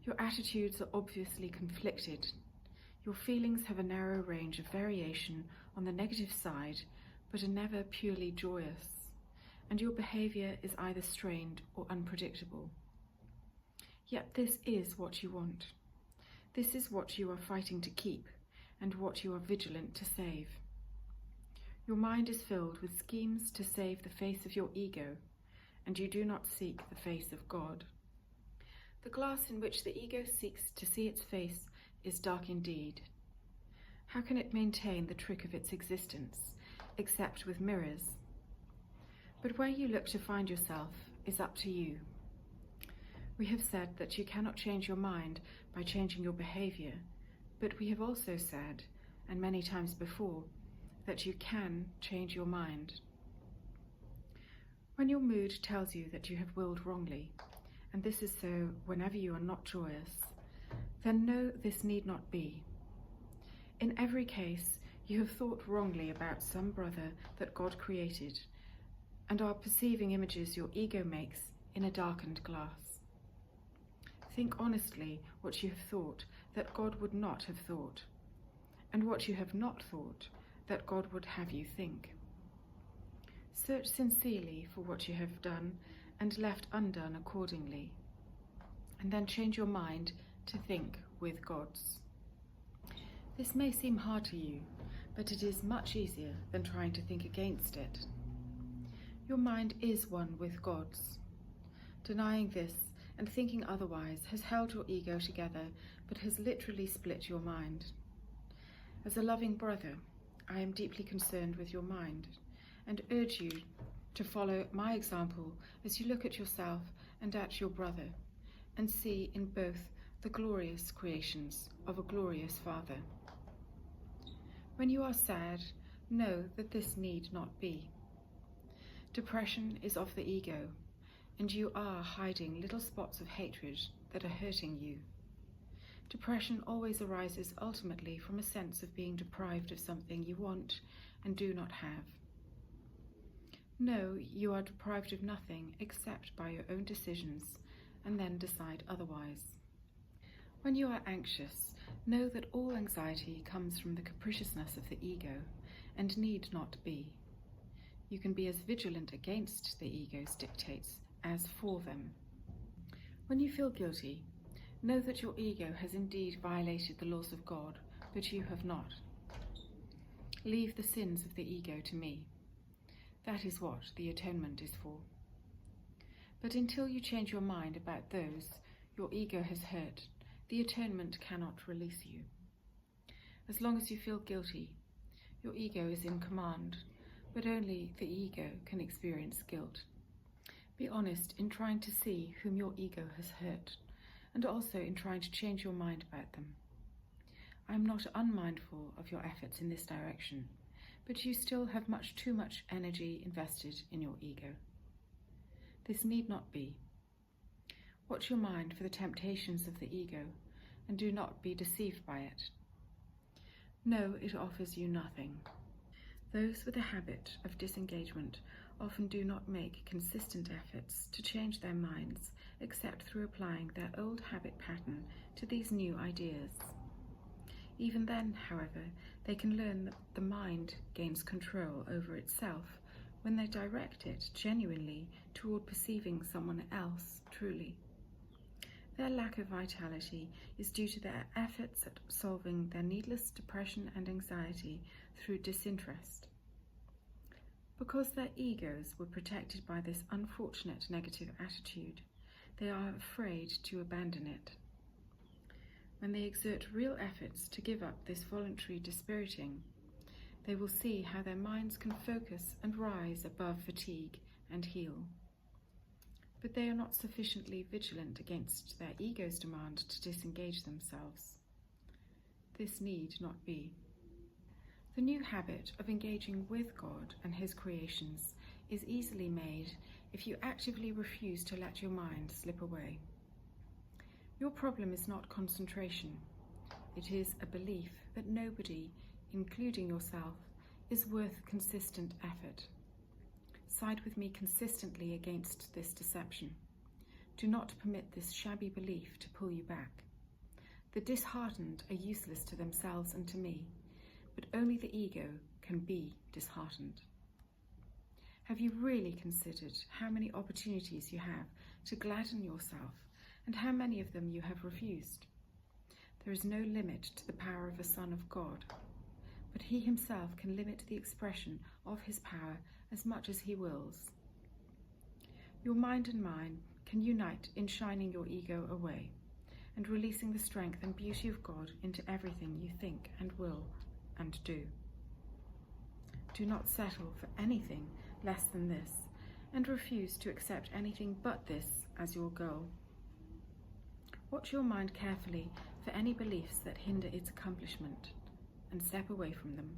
Your attitudes are obviously conflicted. Your feelings have a narrow range of variation on the negative side, but are never purely joyous, and your behavior is either strained or unpredictable. Yet this is what you want. This is what you are fighting to keep, and what you are vigilant to save. Your mind is filled with schemes to save the face of your ego, and you do not seek the face of God. The glass in which the ego seeks to see its face is dark indeed. How can it maintain the trick of its existence, except with mirrors? But where you look to find yourself is up to you. We have said that you cannot change your mind by changing your behavior, but we have also said, and many times before, that you can change your mind. When your mood tells you that you have willed wrongly, and this is so whenever you are not joyous, then know this need not be. In every case, you have thought wrongly about some brother that God created, and are perceiving images your ego makes in a darkened glass. Think honestly what you have thought that God would not have thought, and what you have not thought that God would have you think. Search sincerely for what you have done and left undone accordingly, and then change your mind to think with God's. This may seem hard to you, but it is much easier than trying to think against it. Your mind is one with God's. Denying this and thinking otherwise has held your ego together, but has literally split your mind. As a loving brother, I am deeply concerned with your mind, and urge you to follow my example as you look at yourself and at your brother, and see in both the glorious creations of a glorious Father. When you are sad, know that this need not be. Depression is of the ego, and you are hiding little spots of hatred that are hurting you. Depression always arises ultimately from a sense of being deprived of something you want and do not have. Know you are deprived of nothing except by your own decisions, and then decide otherwise. When you are anxious, know that all anxiety comes from the capriciousness of the ego, and need not be. You can be as vigilant against the ego's dictates as for them. When you feel guilty, know that your ego has indeed violated the laws of God, but you have not. Leave the sins of the ego to me. That is what the atonement is for. But until you change your mind about those your ego has hurt, the atonement cannot release you. As long as you feel guilty, your ego is in command, but only the ego can experience guilt. Be honest in trying to see whom your ego has hurt, and also in trying to change your mind about them. I am not unmindful of your efforts in this direction, but you still have too much energy invested in your ego. This need not be. Watch your mind for the temptations of the ego, and do not be deceived by it. Know it offers you nothing. Those with a habit of disengagement often do not make consistent efforts to change their minds except through applying their old habit pattern to these new ideas. Even then, however, they can learn that the mind gains control over itself when they direct it genuinely toward perceiving someone else truly. Their lack of vitality is due to their efforts at solving their needless depression and anxiety through disinterest. Because their egos were protected by this unfortunate negative attitude, they are afraid to abandon it. When they exert real efforts to give up this voluntary dispiriting, they will see how their minds can focus and rise above fatigue and heal. But they are not sufficiently vigilant against their ego's demand to disengage themselves. This need not be. The new habit of engaging with God and His creations is easily made if you actively refuse to let your mind slip away. Your problem is not concentration. It is a belief that nobody, including yourself, is worth consistent effort. Side with me consistently against this deception. Do not permit this shabby belief to pull you back. The disheartened are useless to themselves and to me, but only the ego can be disheartened. Have you really considered how many opportunities you have to gladden yourself, and how many of them you have refused? There is no limit to the power of a Son of God, but He Himself can limit the expression of His power as much as He wills. Your mind and mine can unite in shining your ego away and releasing the strength and beauty of God into everything you think and will and do. Do not settle for anything less than this, and refuse to accept anything but this as your goal. Watch your mind carefully for any beliefs that hinder its accomplishment, and step away from them.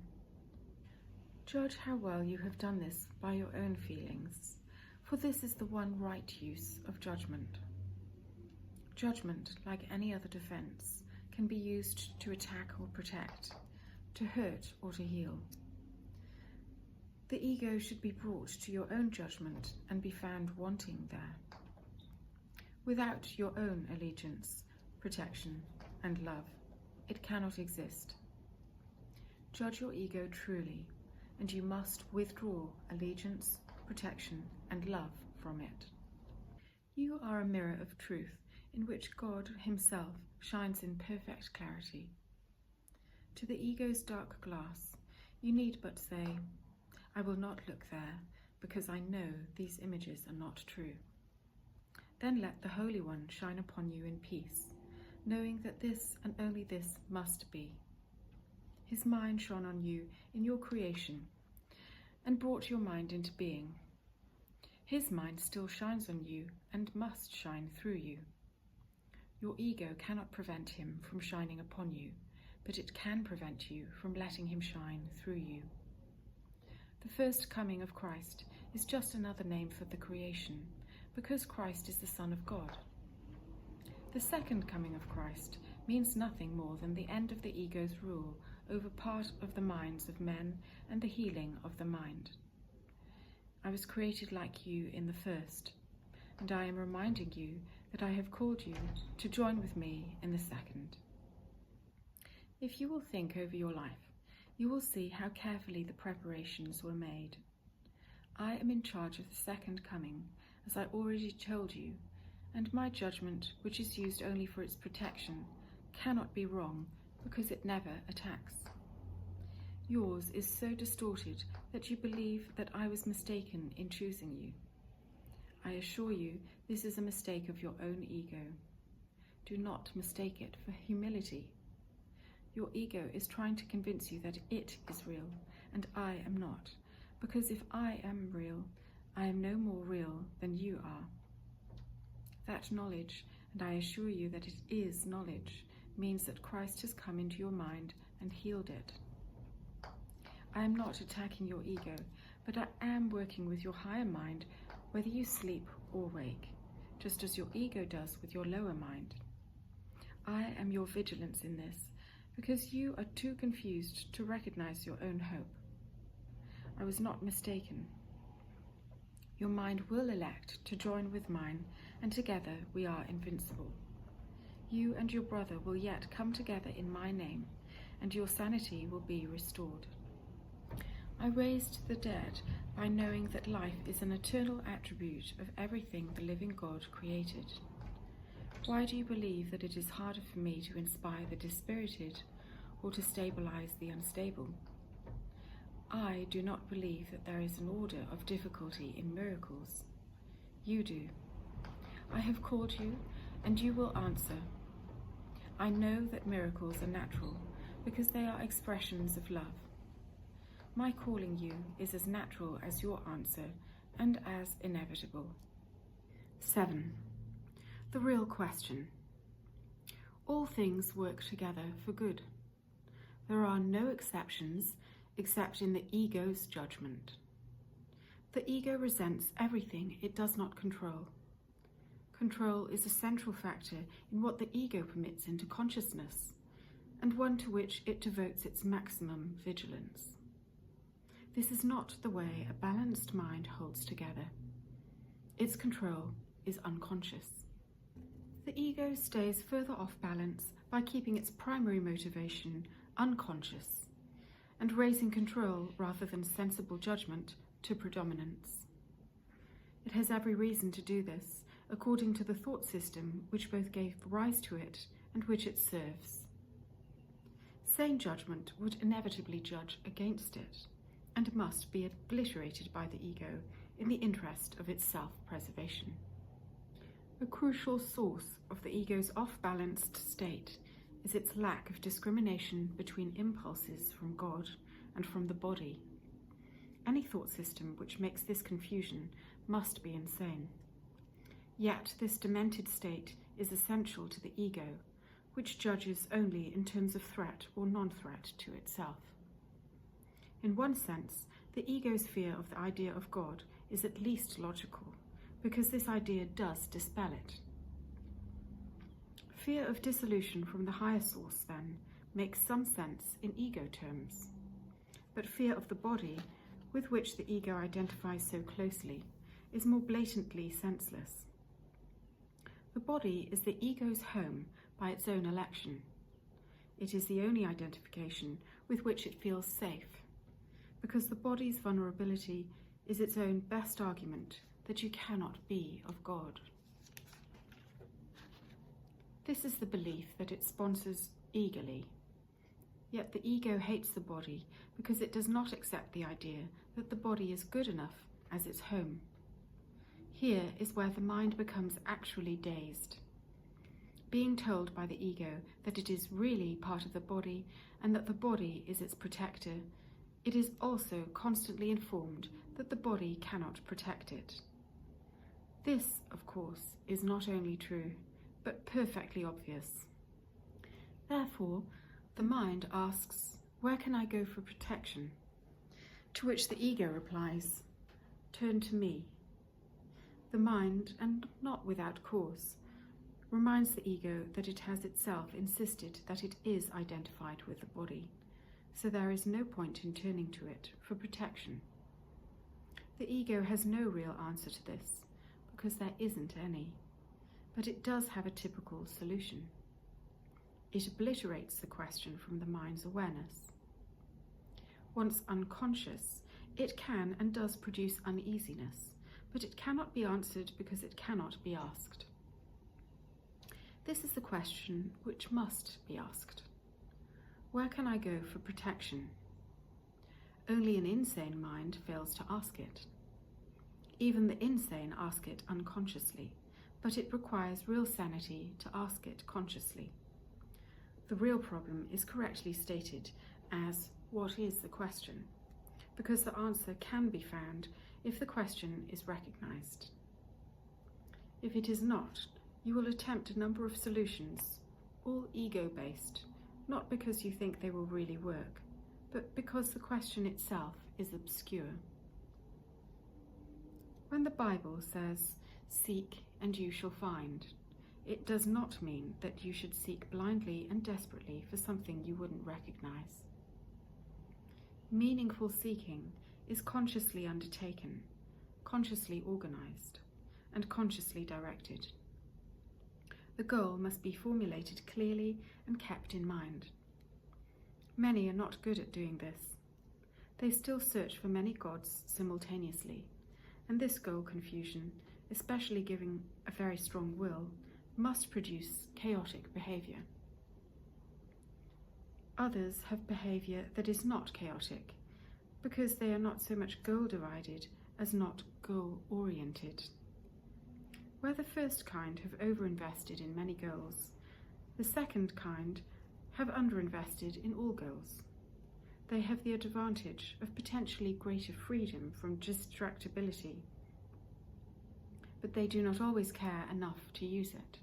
Judge how well you have done this by your own feelings, for this is the one right use of judgment. Judgment, like any other defense, can be used to attack or protect, to hurt or to heal. The ego should be brought to your own judgment and be found wanting there. Without your own allegiance, protection, and love, it cannot exist. Judge your ego truly, and you must withdraw allegiance, protection, and love from it. You are a mirror of truth in which God himself shines in perfect clarity. To the ego's dark glass, you need but say, I will not look there, because I know these images are not true. Then let the Holy One shine upon you in peace, knowing that this and only this must be. His mind shone on you in your creation and brought your mind into being. His mind still shines on you and must shine through you. Your ego cannot prevent him from shining upon you, but it can prevent you from letting him shine through you. The first coming of Christ is just another name for the creation, because Christ is the Son of God. The second coming of Christ means nothing more than the end of the ego's rule over part of the minds of men and the healing of the mind. I was created like you in the first, and I am reminding you that I have called you to join with me in the second. If you will think over your life, you will see how carefully the preparations were made. I am in charge of the second coming, as I already told you, and my judgment, which is used only for its protection, cannot be wrong, because it never attacks. Yours is so distorted that you believe that I was mistaken in choosing you. I assure you this is a mistake of your own ego. Do not mistake it for humility. Your ego is trying to convince you that it is real, and I am not, because if I am real, I am no more real than you are. That knowledge, and I assure you that it is knowledge, means that Christ has come into your mind and healed it. I am not attacking your ego, but I am working with your higher mind, whether you sleep or wake, just as your ego does with your lower mind. I am your vigilance in this, because you are too confused to recognize your own hope. I was not mistaken. Your mind will elect to join with mine, and together we are invincible. You and your brother will yet come together in my name, and your sanity will be restored. I raised the dead by knowing that life is an eternal attribute of everything the living God created. Why do you believe that it is harder for me to inspire the dispirited or to stabilize the unstable? I do not believe that there is an order of difficulty in miracles. You do. I have called you, and you will answer. I know that miracles are natural because they are expressions of love. My calling you is as natural as your answer and as inevitable. 7. The real question. All things work together for good. There are no exceptions except in the ego's judgment. The ego resents everything it does not control. Control is a central factor in what the ego permits into consciousness, and one to which it devotes its maximum vigilance. This is not the way a balanced mind holds together. Its control is unconscious. The ego stays further off balance by keeping its primary motivation unconscious and raising control rather than sensible judgment to predominance. It has every reason to do this, according to the thought system which both gave rise to it and which it serves. Sane judgment would inevitably judge against it, and must be obliterated by the ego in the interest of its self-preservation. A crucial source of the ego's off-balanced state is its lack of discrimination between impulses from God and from the body. Any thought system which makes this confusion must be insane. Yet this demented state is essential to the ego, which judges only in terms of threat or non-threat to itself. In one sense, the ego's fear of the idea of God is at least logical, because this idea does dispel it. Fear of dissolution from the higher source, then, makes some sense in ego terms. But fear of the body, with which the ego identifies so closely, is more blatantly senseless. The body is the ego's home by its own election. It is the only identification with which it feels safe, because the body's vulnerability is its own best argument that you cannot be of God. This is the belief that it sponsors eagerly. Yet the ego hates the body because it does not accept the idea that the body is good enough as its home. Here is where the mind becomes actually dazed. Being told by the ego that it is really part of the body and that the body is its protector, it is also constantly informed that the body cannot protect it. This, of course, is not only true, but perfectly obvious. Therefore, the mind asks, "Where can I go for protection?" To which the ego replies, "Turn to me." The mind, and not without cause, reminds the ego that it has itself insisted that it is identified with the body, so there is no point in turning to it for protection. The ego has no real answer to this, because there isn't any, but it does have a typical solution. It obliterates the question from the mind's awareness. Once unconscious, it can and does produce uneasiness, but it cannot be answered because it cannot be asked. This is the question which must be asked. Where can I go for protection? Only an insane mind fails to ask it. Even the insane ask it unconsciously, but it requires real sanity to ask it consciously. The real problem is correctly stated as, what is the question? Because the answer can be found if the question is recognized. If it is not, you will attempt a number of solutions, all ego-based, not because you think they will really work, but because the question itself is obscure. When the Bible says, "Seek and you shall find," it does not mean that you should seek blindly and desperately for something you wouldn't recognize. Meaningful seeking is consciously undertaken, consciously organized, and consciously directed. The goal must be formulated clearly and kept in mind. Many are not good at doing this. They still search for many gods simultaneously, and this goal confusion, especially giving a very strong will, must produce chaotic behavior. Others have behavior that is not chaotic, because they are not so much goal-divided as not goal-oriented. Where the first kind have overinvested in many goals, the second kind have underinvested in all goals. They have the advantage of potentially greater freedom from distractibility, but they do not always care enough to use it.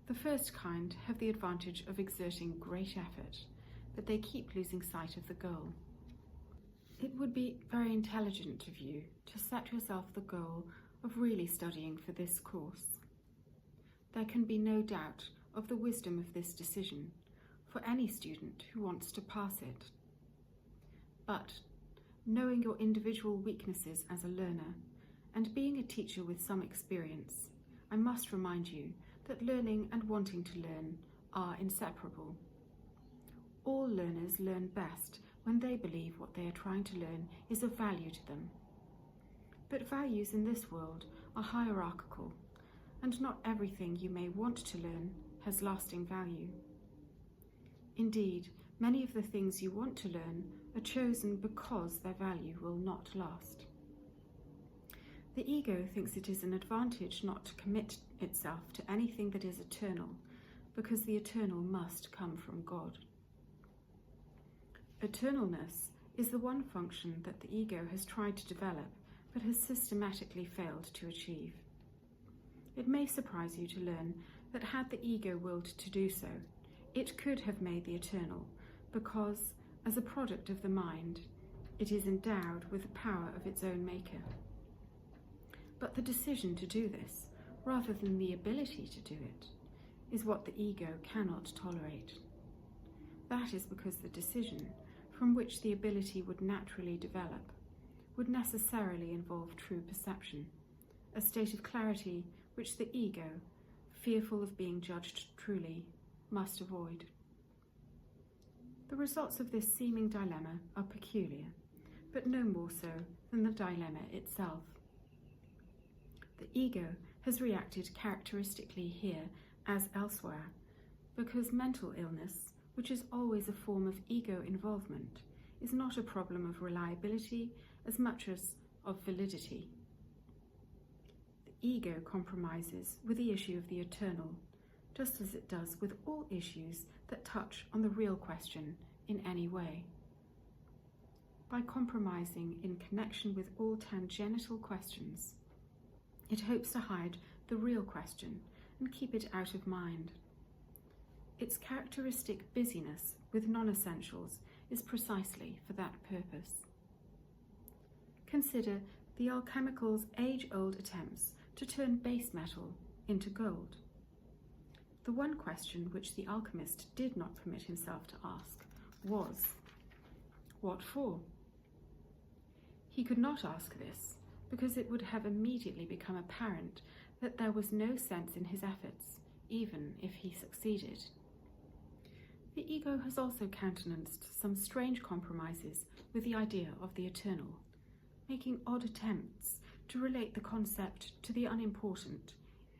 The first kind have the advantage of exerting great effort, but they keep losing sight of the goal. It would be very intelligent of you to set yourself the goal of really studying for this course. There can be no doubt of the wisdom of this decision for any student who wants to pass it. But, knowing your individual weaknesses as a learner, and being a teacher with some experience, I must remind you that learning and wanting to learn are inseparable. All learners learn best when they believe what they are trying to learn is of value to them. But values in this world are hierarchical, and not everything you may want to learn has lasting value. Indeed, many of the things you want to learn are chosen because their value will not last. The ego thinks it is an advantage not to commit itself to anything that is eternal, because the eternal must come from God. Eternalness is the one function that the ego has tried to develop but has systematically failed to achieve. It may surprise you to learn that had the ego willed to do so, it could have made the eternal, because, as a product of the mind, it is endowed with the power of its own maker. But the decision to do this, rather than the ability to do it, is what the ego cannot tolerate. That is because the decision, from which the ability would naturally develop, would necessarily involve true perception, a state of clarity which the ego, fearful of being judged truly, must avoid. The results of this seeming dilemma are peculiar, but no more so than the dilemma itself. The ego has reacted characteristically here as elsewhere, because mental illness, which is always a form of ego involvement, is not a problem of reliability as much as of validity. The ego compromises with the issue of the eternal, just as it does with all issues that touch on the real question in any way. By compromising in connection with all tangential questions, it hopes to hide the real question and keep it out of mind. Its characteristic busyness with non-essentials is precisely for that purpose. Consider the alchemical's age-old attempts to turn base metal into gold. The one question which the alchemist did not permit himself to ask was, what for? He could not ask this because it would have immediately become apparent that there was no sense in his efforts, even if he succeeded. The ego has also countenanced some strange compromises with the idea of the eternal, making odd attempts to relate the concept to the unimportant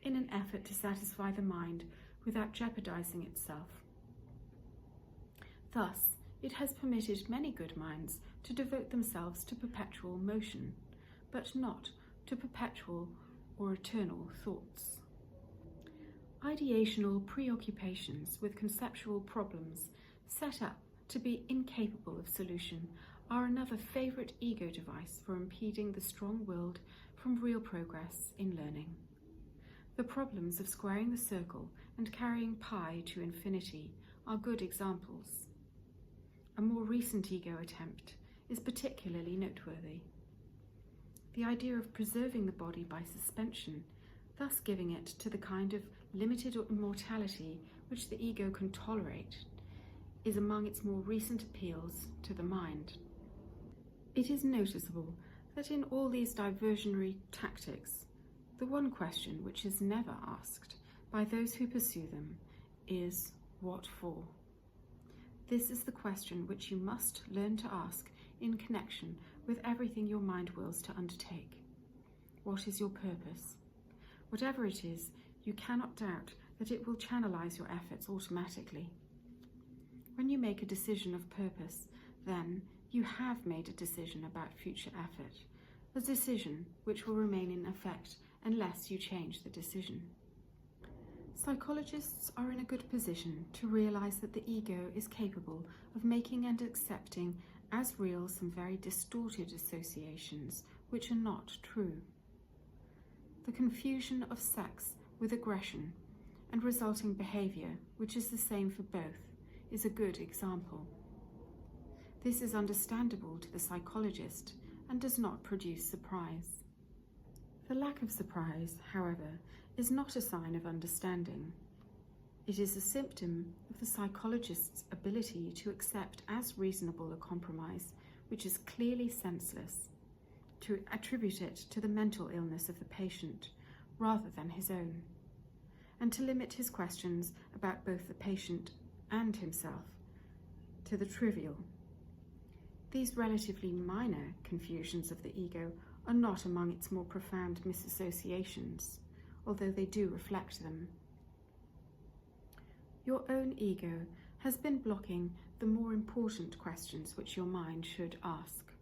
in an effort to satisfy the mind without jeopardizing itself. Thus, it has permitted many good minds to devote themselves to perpetual motion, but not to perpetual or eternal thoughts. Ideational preoccupations with conceptual problems set up to be incapable of solution are another favourite ego device for impeding the strong-willed from real progress in learning. The problems of squaring the circle and carrying pi to infinity are good examples. A more recent ego attempt is particularly noteworthy. The idea of preserving the body by suspension, thus giving it to the kind of limited immortality which the ego can tolerate, is among its more recent appeals to the mind. It is noticeable that in all these diversionary tactics, the one question which is never asked by those who pursue them is, what for? This is the question which you must learn to ask in connection with everything your mind wills to undertake. What is your purpose? Whatever it is, you cannot doubt that it will channelize your efforts automatically. When you make a decision of purpose, then you have made a decision about future effort, a decision which will remain in effect unless you change the decision. Psychologists are in a good position to realize that the ego is capable of making and accepting as real some very distorted associations which are not true. The confusion of sex with aggression and resulting behavior, which is the same for both, is a good example. This is understandable to the psychologist and does not produce surprise. The lack of surprise, however, is not a sign of understanding. It is a symptom of the psychologist's ability to accept as reasonable a compromise which is clearly senseless, to attribute it to the mental illness of the patient rather than his own, and to limit his questions about both the patient and himself to the trivial. These relatively minor confusions of the ego are not among its more profound misassociations, although they do reflect them. Your own ego has been blocking the more important questions which your mind should ask.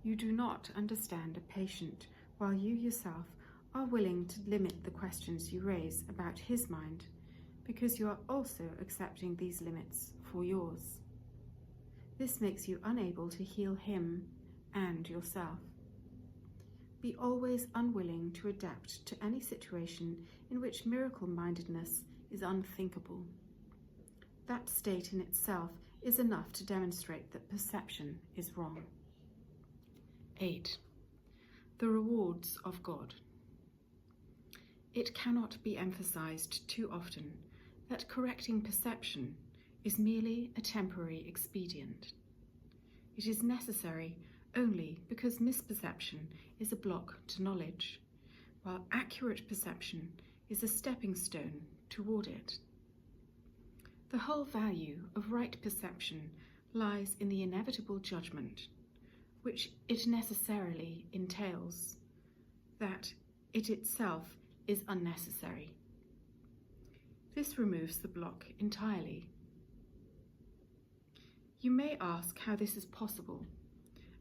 You do not understand a patient while you yourself are willing to limit the questions you raise about his mind because you are also accepting these limits for yours. This makes you unable to heal him and yourself. Be always unwilling to adapt to any situation in which miracle-mindedness is unthinkable. That state in itself is enough to demonstrate that perception is wrong. 8. The rewards of God. It cannot be emphasized too often that correcting perception is merely a temporary expedient. It is necessary only because misperception is a block to knowledge, while accurate perception is a stepping stone toward it. The whole value of right perception lies in the inevitable judgment, which it necessarily entails, that it itself is unnecessary. This removes the block entirely. You may ask how this is possible,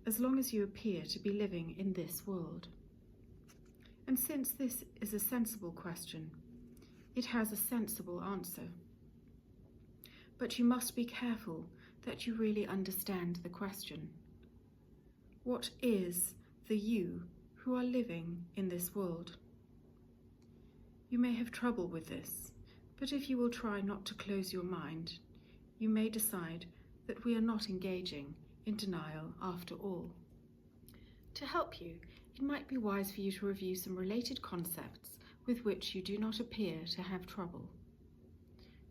as long as you appear to be living in this world. And since this is a sensible question, it has a sensible answer. But you must be careful that you really understand the question. What is the you who are living in this world? You may have trouble with this, but if you will try not to close your mind, you may decide that we are not engaging in denial after all. To help you, it might be wise for you to review some related concepts with which you do not appear to have trouble.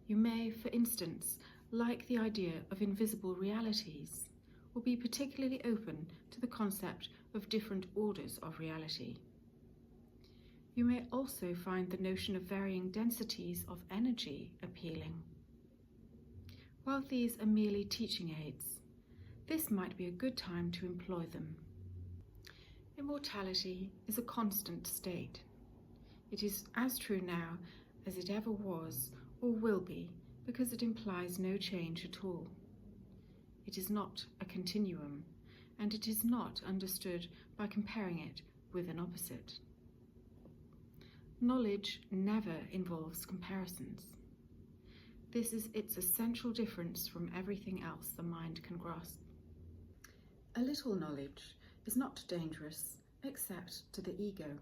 You may, for instance, like the idea of invisible realities, or be particularly open to the concept of different orders of reality. You may also find the notion of varying densities of energy appealing. While these are merely teaching aids, this might be a good time to employ them. Immortality is a constant state. It is as true now as it ever was or will be, because it implies no change at all. It is not a continuum, and it is not understood by comparing it with an opposite. Knowledge never involves comparisons. This is its essential difference from everything else the mind can grasp. A little knowledge is not dangerous except to the ego.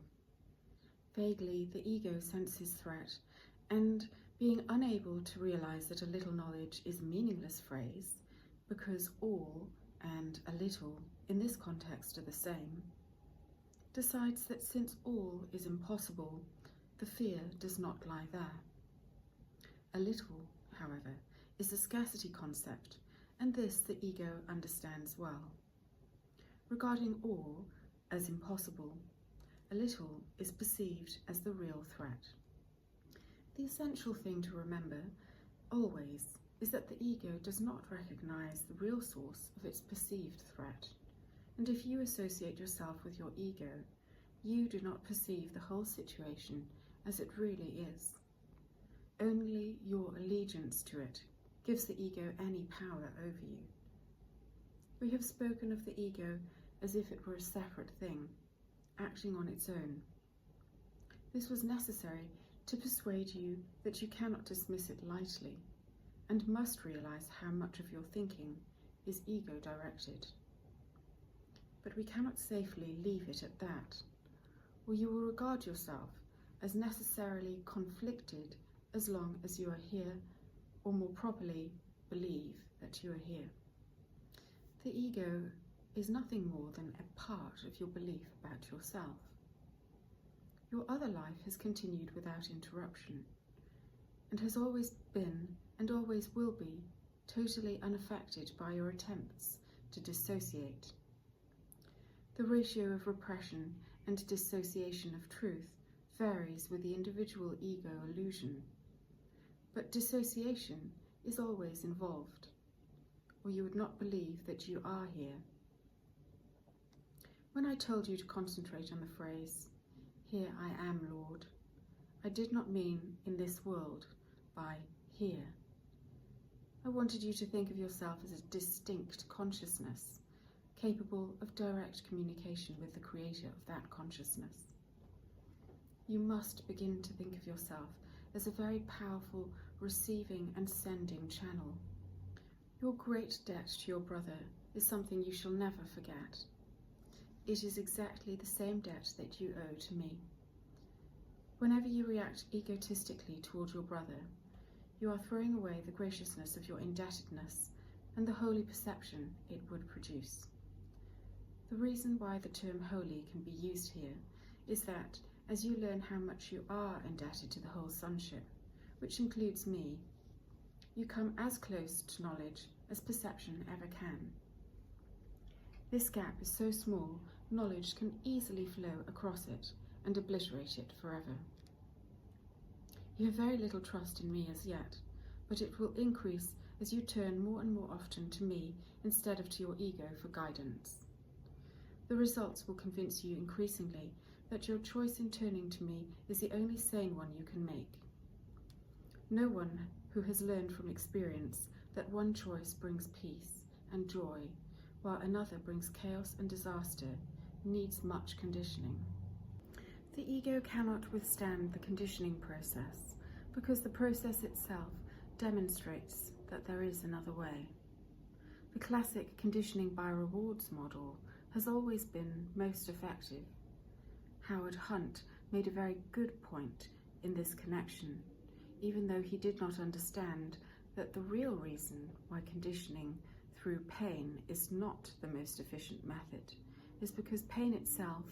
Vaguely, the ego senses threat, and being unable to realize that a little knowledge is a meaningless phrase, because all and a little in this context are the same, decides that since all is impossible, the fear does not lie there. A little, however, is a scarcity concept, and this the ego understands well. Regarding all as impossible, a little is perceived as the real threat. The essential thing to remember, always, is that the ego does not recognize the real source of its perceived threat, and if you associate yourself with your ego, you do not perceive the whole situation as it really is. Only your allegiance to it gives the ego any power over you. We have spoken of the ego as if it were a separate thing, acting on its own. This was necessary to persuade you that you cannot dismiss it lightly, and must realize how much of your thinking is ego-directed. But we cannot safely leave it at that, or you will regard yourself as necessarily conflicted as long as you are here, or more properly, believe that you are here. The ego is nothing more than a part of your belief about yourself. Your other life has continued without interruption, and has always been, and always will be, totally unaffected by your attempts to dissociate. The ratio of repression and dissociation of truth varies with the individual ego illusion, but dissociation is always involved, or you would not believe that you are here. When I told you to concentrate on the phrase, "Here I am, Lord," I did not mean in this world by here. I wanted you to think of yourself as a distinct consciousness, capable of direct communication with the creator of that consciousness. You must begin to think of yourself as a very powerful receiving and sending channel. Your great debt to your brother is something you shall never forget. It is exactly the same debt that you owe to me. Whenever you react egotistically toward your brother, you are throwing away the graciousness of your indebtedness and the holy perception it would produce. The reason why the term holy can be used here is that as you learn how much you are indebted to the whole sonship, which includes me, you come as close to knowledge as perception ever can. This gap is so small, knowledge can easily flow across it and obliterate it forever. You have very little trust in me as yet, but it will increase as you turn more and more often to me instead of to your ego for guidance. The results will convince you increasingly that your choice in turning to me is the only sane one you can make. No one who has learned from experience that one choice brings peace and joy, while another brings chaos and disaster, needs much conditioning. The ego cannot withstand the conditioning process because the process itself demonstrates that there is another way. The classic conditioning by rewards model has always been most effective. Howard Hunt made a very good point in this connection, even though he did not understand that the real reason why conditioning through pain is not the most efficient method is because pain itself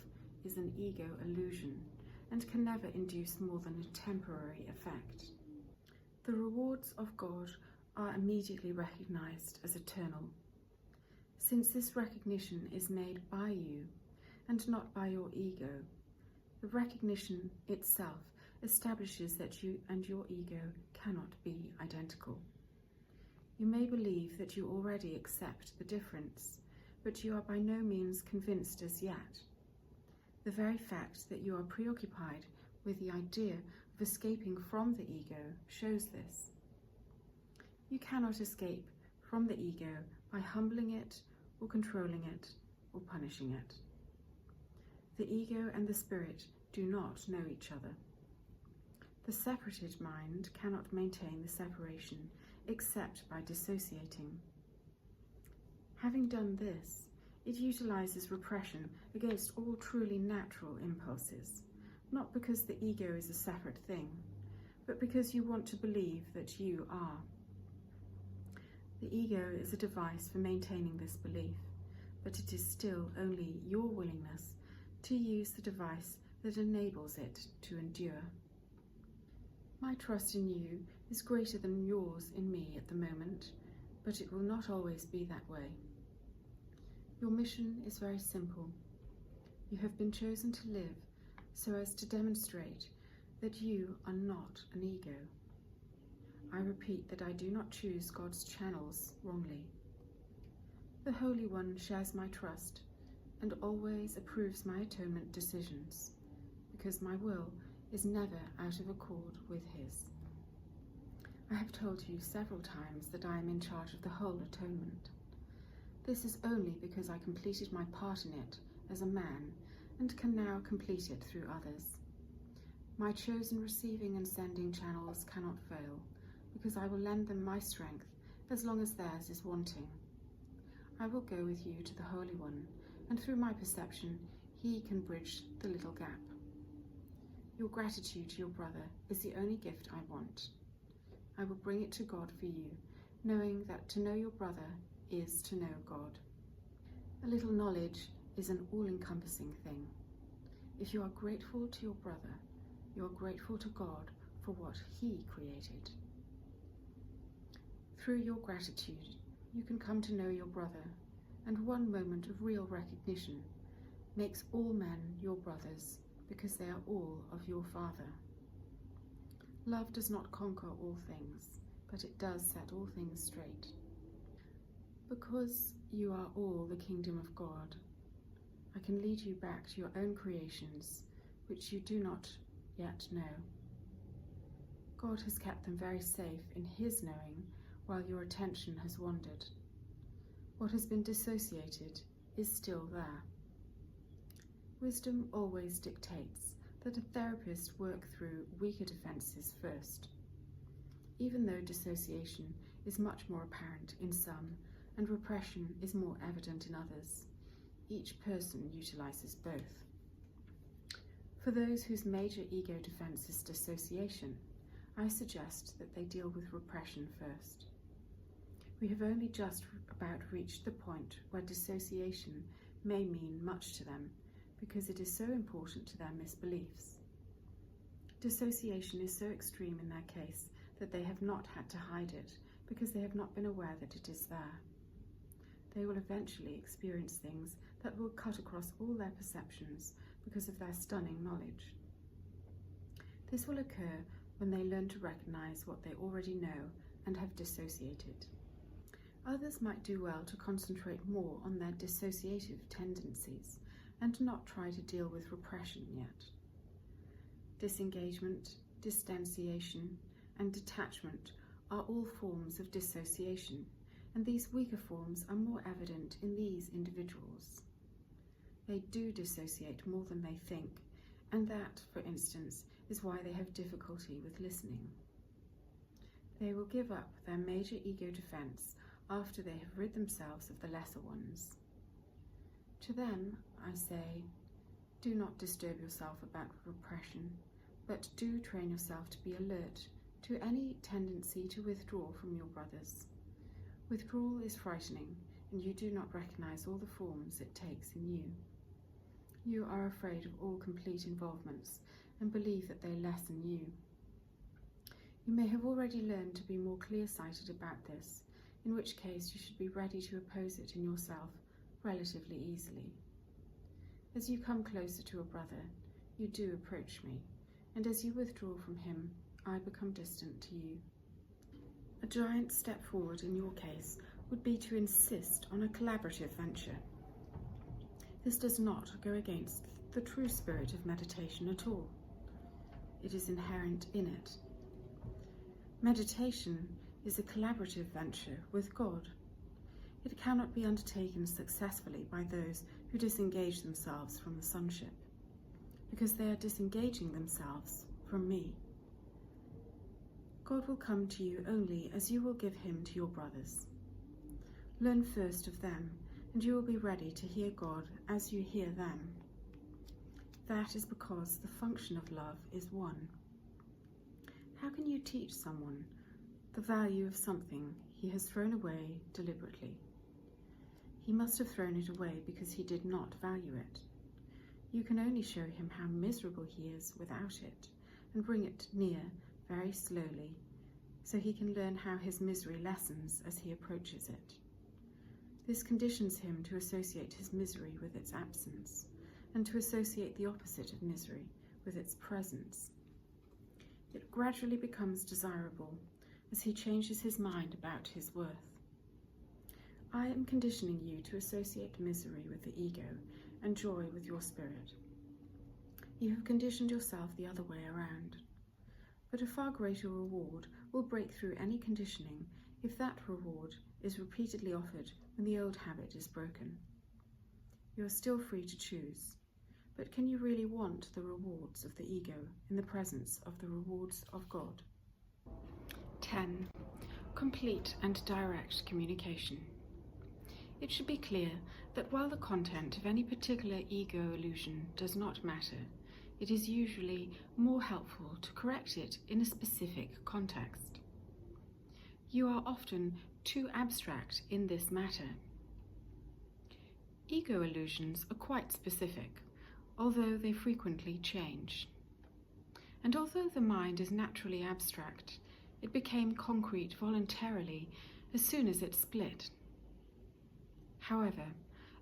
is an ego illusion and can never induce more than a temporary effect. The rewards of God are immediately recognized as eternal. Since this recognition is made by you and not by your ego, the recognition itself establishes that you and your ego cannot be identical. You may believe that you already accept the difference, but you are by no means convinced as yet. The very fact that you are preoccupied with the idea of escaping from the ego shows this. You cannot escape from the ego by humbling it or controlling it or punishing it. The ego and the spirit do not know each other. The separated mind cannot maintain the separation except by dissociating. Having done this, it utilizes repression against all truly natural impulses, not because the ego is a separate thing, but because you want to believe that you are. The ego is a device for maintaining this belief, but it is still only your willingness to use the device that enables it to endure. My trust in you is greater than yours in me at the moment, but it will not always be that way. Your mission is very simple. You have been chosen to live so as to demonstrate that you are not an ego. I repeat that I do not choose God's channels wrongly. The Holy One shares my trust and always approves my atonement decisions, because my will is never out of accord with his. I have told you several times that I am in charge of the whole atonement. This is only because I completed my part in it as a man and can now complete it through others. My chosen receiving and sending channels cannot fail, because I will lend them my strength as long as theirs is wanting. I will go with you to the Holy One, and through my perception, he can bridge the little gap. Your gratitude to your brother is the only gift I want. I will bring it to God for you, knowing that to know your brother is to know God. A little knowledge is an all-encompassing thing. If you are grateful to your brother, you are grateful to God for what he created. Through your gratitude, you can come to know your brother, and one moment of real recognition makes all men your brothers, because they are all of your Father. Love does not conquer all things, but it does set all things straight. Because you are all the kingdom of God, I can lead you back to your own creations, which you do not yet know. God has kept them very safe in his knowing, while your attention has wandered. What has been dissociated is still there. Wisdom always dictates that a therapist work through weaker defenses first. Even though dissociation is much more apparent in some and repression is more evident in others, each person utilizes both. For those whose major ego defense is dissociation, I suggest that they deal with repression first. We have only just about reached the point where dissociation may mean much to them because it is so important to their misbeliefs. Dissociation is so extreme in their case that they have not had to hide it because they have not been aware that it is there. They will eventually experience things that will cut across all their perceptions because of their stunning knowledge. This will occur when they learn to recognize what they already know and have dissociated. Others might do well to concentrate more on their dissociative tendencies and not try to deal with repression yet. Disengagement, distanciation, and detachment are all forms of dissociation, and these weaker forms are more evident in these individuals. They do dissociate more than they think, and that, for instance, is why they have difficulty with listening. They will give up their major ego defense after they have rid themselves of the lesser ones. To them, I say, do not disturb yourself about repression, but do train yourself to be alert to any tendency to withdraw from your brothers. Withdrawal is frightening, and you do not recognize all the forms it takes in you. You are afraid of all complete involvements and believe that they lessen you. You may have already learned to be more clear-sighted about this, in which case you should be ready to oppose it in yourself relatively easily. As you come closer to a brother, you do approach me, and as you withdraw from him, I become distant to you. A giant step forward in your case would be to insist on a collaborative venture. This does not go against the true spirit of meditation at all. It is inherent in it. Meditation is a collaborative venture with God. It cannot be undertaken successfully by those who disengage themselves from the sonship, because they are disengaging themselves from me. God will come to you only as you will give him to your brothers. Learn first of them, and you will be ready to hear God as you hear them. That is because the function of love is one. How can you teach someone the value of something he has thrown away deliberately? He must have thrown it away because he did not value it. You can only show him how miserable he is without it, and bring it near very slowly, so he can learn how his misery lessens as he approaches it. This conditions him to associate his misery with its absence, and to associate the opposite of misery with its presence. It gradually becomes desirable as he changes his mind about his worth. I am conditioning you to associate misery with the ego and joy with your spirit. You have conditioned yourself the other way around. But a far greater reward will break through any conditioning if that reward is repeatedly offered when the old habit is broken. You are still free to choose, but can you really want the rewards of the ego in the presence of the rewards of God? 10. Complete and direct communication. It should be clear that while the content of any particular ego illusion does not matter, it is usually more helpful to correct it in a specific context. You are often too abstract in this matter. Ego illusions are quite specific, although they frequently change. And although the mind is naturally abstract, it became concrete voluntarily as soon as it split. However,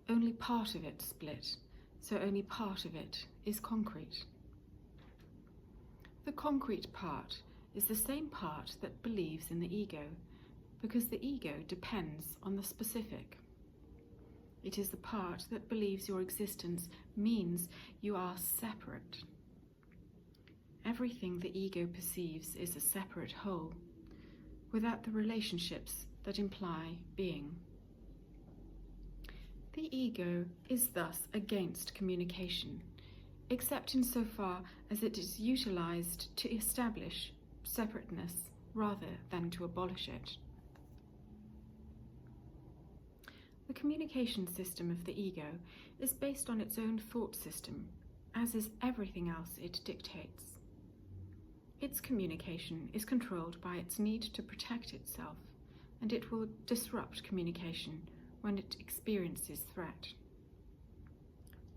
only part of it split, so only part of it is concrete. The concrete part is the same part that believes in the ego, because the ego depends on the specific. It is the part that believes your existence means you are separate. Everything the ego perceives is a separate whole, without the relationships that imply being. The ego is thus against communication, except insofar as it is utilized to establish separateness rather than to abolish it. The communication system of the ego is based on its own thought system, as is everything else it dictates. Its communication is controlled by its need to protect itself, and it will disrupt communication when it experiences threat.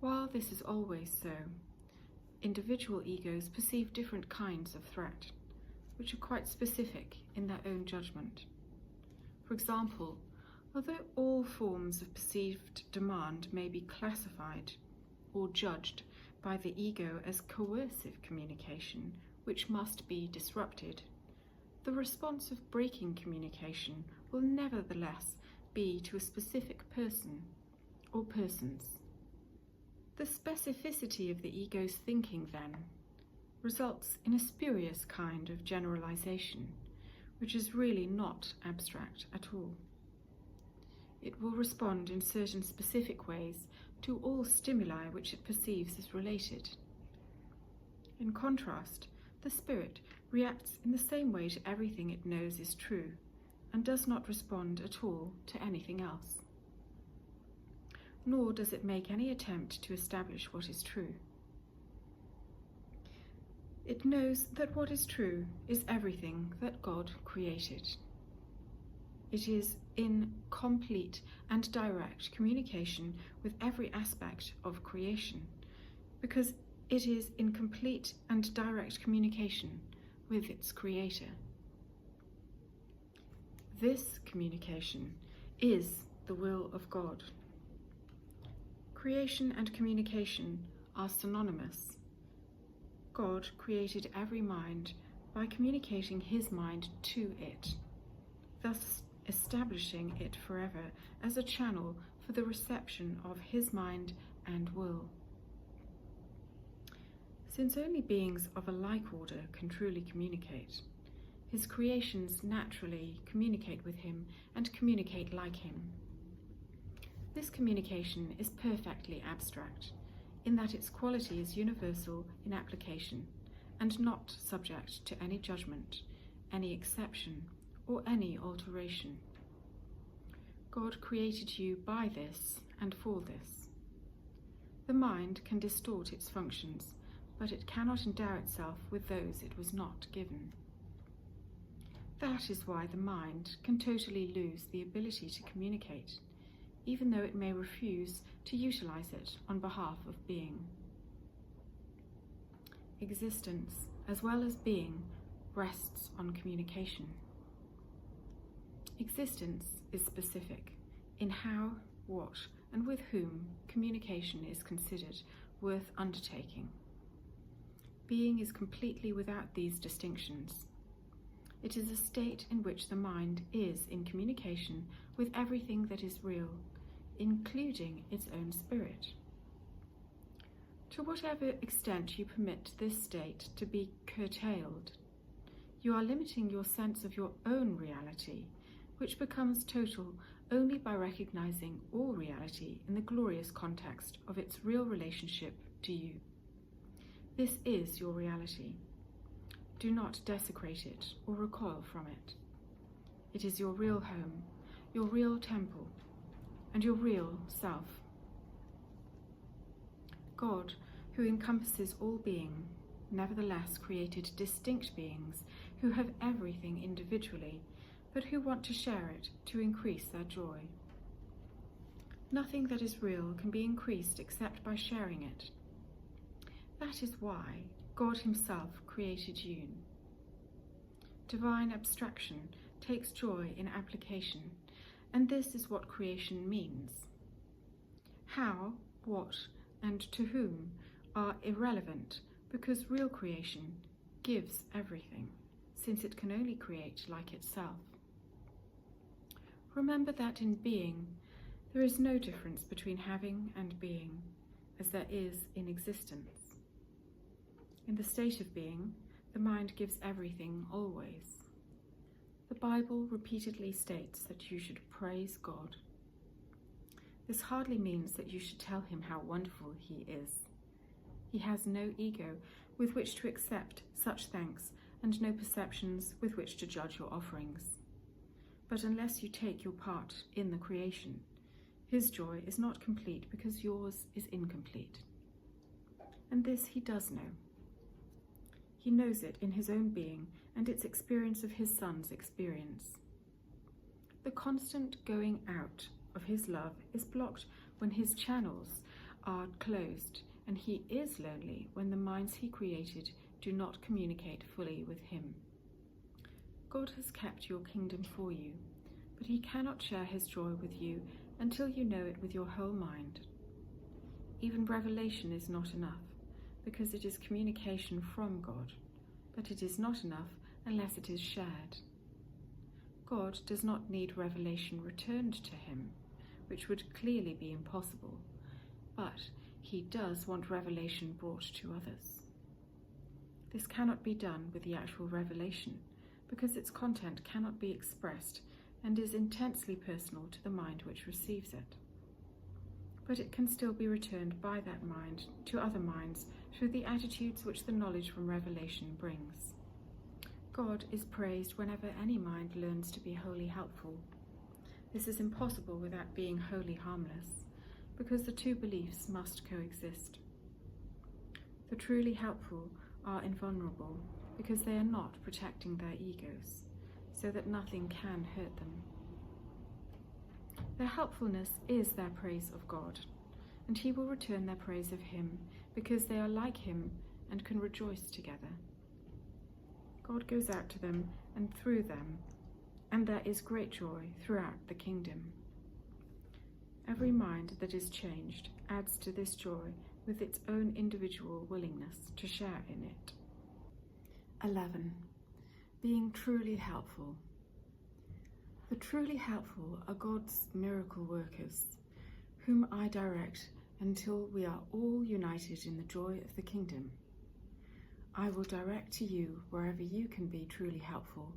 While this is always so, individual egos perceive different kinds of threat, which are quite specific in their own judgment. For example, although all forms of perceived demand may be classified or judged by the ego as coercive communication, which must be disrupted, the response of breaking communication will nevertheless be to a specific person or persons. The specificity of the ego's thinking, then, results in a spurious kind of generalization, which is really not abstract at all. It will respond in certain specific ways to all stimuli which it perceives as related. In contrast, the spirit reacts in the same way to everything it knows is true, and does not respond at all to anything else. Nor does it make any attempt to establish what is true. It knows that what is true is everything that God created. It is in complete and direct communication with every aspect of creation, because it is in complete and direct communication with its Creator. This communication is the will of God. Creation and communication are synonymous. God created every mind by communicating his mind to it, thus establishing it forever as a channel for the reception of his mind and will. Since only beings of a like order can truly communicate, his creations naturally communicate with him and communicate like him. This communication is perfectly abstract, in that its quality is universal in application and not subject to any judgment, any exception, or any alteration. God created you by this and for this. The mind can distort its functions, but it cannot endow itself with those it was not given. That is why the mind can totally lose the ability to communicate, even though it may refuse to utilize it on behalf of being. Existence, as well as being, rests on communication. Existence is specific in how, what, and with whom communication is considered worth undertaking. Being is completely without these distinctions. It is a state in which the mind is in communication with everything that is real, including its own spirit. To whatever extent you permit this state to be curtailed, you are limiting your sense of your own reality, which becomes total only by recognizing all reality in the glorious context of its real relationship to you. This is your reality. Do not desecrate it or recoil from it. It is your real home, your real temple, and your real self. God, who encompasses all being, nevertheless created distinct beings who have everything individually, but who want to share it to increase their joy. Nothing that is real can be increased except by sharing it. That is why God himself created you. Divine abstraction takes joy in application, and this is what creation means. How, what, and to whom are irrelevant, because real creation gives everything, since it can only create like itself. Remember that in being, there is no difference between having and being, as there is in existence. In the state of being, the mind gives everything always. The Bible repeatedly states that you should praise God. This hardly means that you should tell him how wonderful he is. He has no ego with which to accept such thanks and no perceptions with which to judge your offerings. But unless you take your part in the creation, his joy is not complete because yours is incomplete. And this he does know. He knows it in his own being and its experience of his Son's experience. The constant going out of his love is blocked when his channels are closed, and he is lonely when the minds he created do not communicate fully with him. God has kept your kingdom for you, but he cannot share his joy with you until you know it with your whole mind. Even revelation is not enough, because it is communication from God, but it is not enough unless it is shared. God does not need revelation returned to him, which would clearly be impossible, but he does want revelation brought to others. This cannot be done with the actual revelation, because its content cannot be expressed and is intensely personal to the mind which receives it. But it can still be returned by that mind to other minds through the attitudes which the knowledge from revelation brings. God is praised whenever any mind learns to be wholly helpful. This is impossible without being wholly harmless, because the two beliefs must coexist. The truly helpful are invulnerable because they are not protecting their egos, so that nothing can hurt them. Their helpfulness is their praise of God, and he will return their praise of him because they are like him and can rejoice together. God goes out to them and through them, and there is great joy throughout the kingdom. Every mind that is changed adds to this joy with its own individual willingness to share in it. 11. Being truly helpful. The truly helpful are God's miracle workers, whom I direct until we are all united in the joy of the kingdom. I will direct to you wherever you can be truly helpful,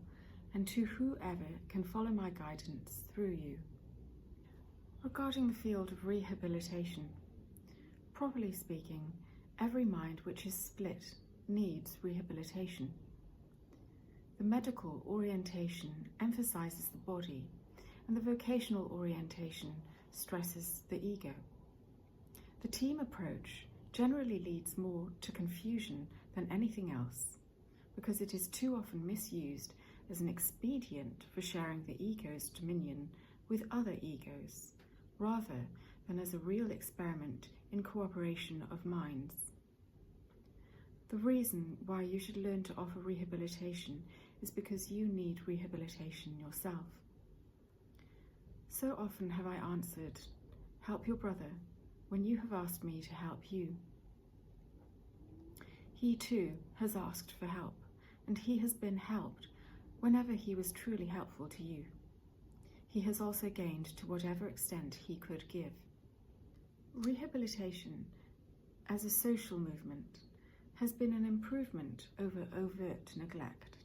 and to whoever can follow my guidance through you. Regarding the field of rehabilitation, properly speaking, every mind which is split needs rehabilitation. The medical orientation emphasizes the body, and the vocational orientation stresses the ego. The team approach generally leads more to confusion than anything else, because it is too often misused as an expedient for sharing the ego's dominion with other egos, rather than as a real experiment in cooperation of minds. The reason why you should learn to offer rehabilitation is because you need rehabilitation yourself. So often have I answered, "Help your brother," when you have asked me to help you. He too has asked for help, and he has been helped whenever he was truly helpful to you. He has also gained to whatever extent he could give. Rehabilitation, as a social movement, has been an improvement over overt neglect,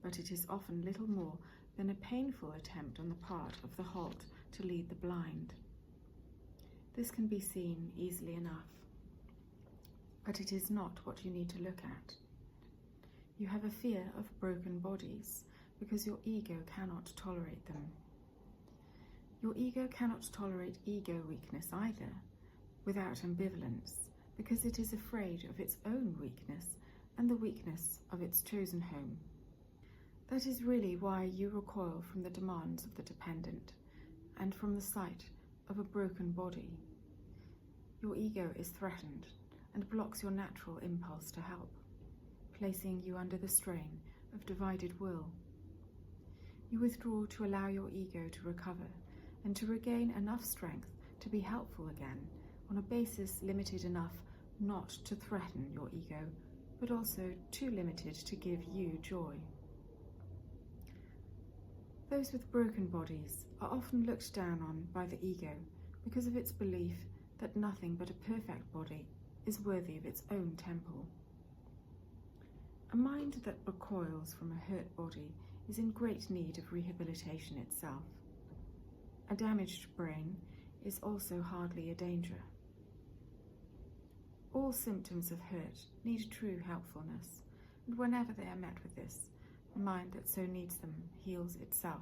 but it is often little more than a painful attempt on the part of the halt to lead the blind. This can be seen easily enough, but it is not what you need to look at. You have a fear of broken bodies because your ego cannot tolerate them. Your ego cannot tolerate ego weakness either, without ambivalence, because it is afraid of its own weakness and the weakness of its chosen home. That is really why you recoil from the demands of the dependent and from the sight of a broken body. Your ego is threatened and blocks your natural impulse to help, placing you under the strain of divided will. You withdraw to allow your ego to recover and to regain enough strength to be helpful again on a basis limited enough not to threaten your ego, but also too limited to give you joy. Those with broken bodies are often looked down on by the ego because of its belief that nothing but a perfect body is worthy of its own temple. A mind that recoils from a hurt body is in great need of rehabilitation itself. A damaged brain is also hardly a danger. All symptoms of hurt need true helpfulness, and whenever they are met with this, the mind that so needs them heals itself.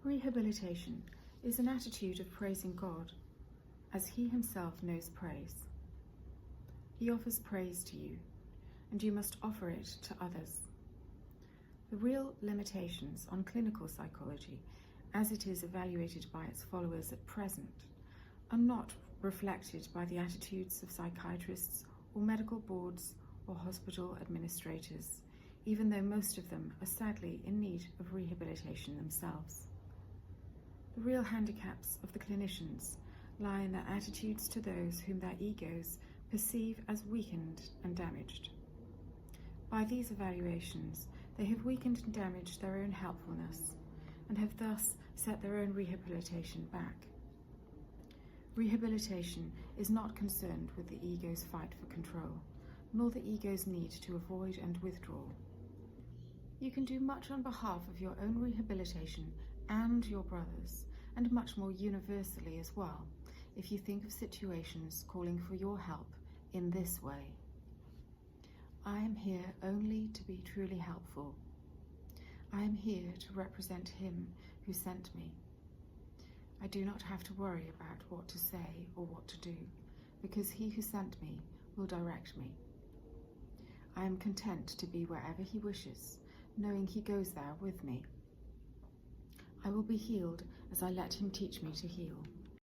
Rehabilitation is an attitude of praising God, as He Himself knows praise. He offers praise to you, and you must offer it to others. The real limitations on clinical psychology, as it is evaluated by its followers at present, are not reflected by the attitudes of psychiatrists or medical boards or hospital administrators, even though most of them are sadly in need of rehabilitation themselves. The real handicaps of the clinicians lie in their attitudes to those whom their egos perceive as weakened and damaged. By these evaluations, they have weakened and damaged their own helpfulness, and have thus set their own rehabilitation back. Rehabilitation is not concerned with the ego's fight for control, nor the ego's need to avoid and withdraw. You can do much on behalf of your own rehabilitation and your brother's, and much more universally as well, if you think of situations calling for your help in this way. I am here only to be truly helpful. I am here to represent Him who sent me. I do not have to worry about what to say or what to do, because He who sent me will direct me. I am content to be wherever He wishes, knowing He goes there with me. I will be healed as I let Him teach me to heal.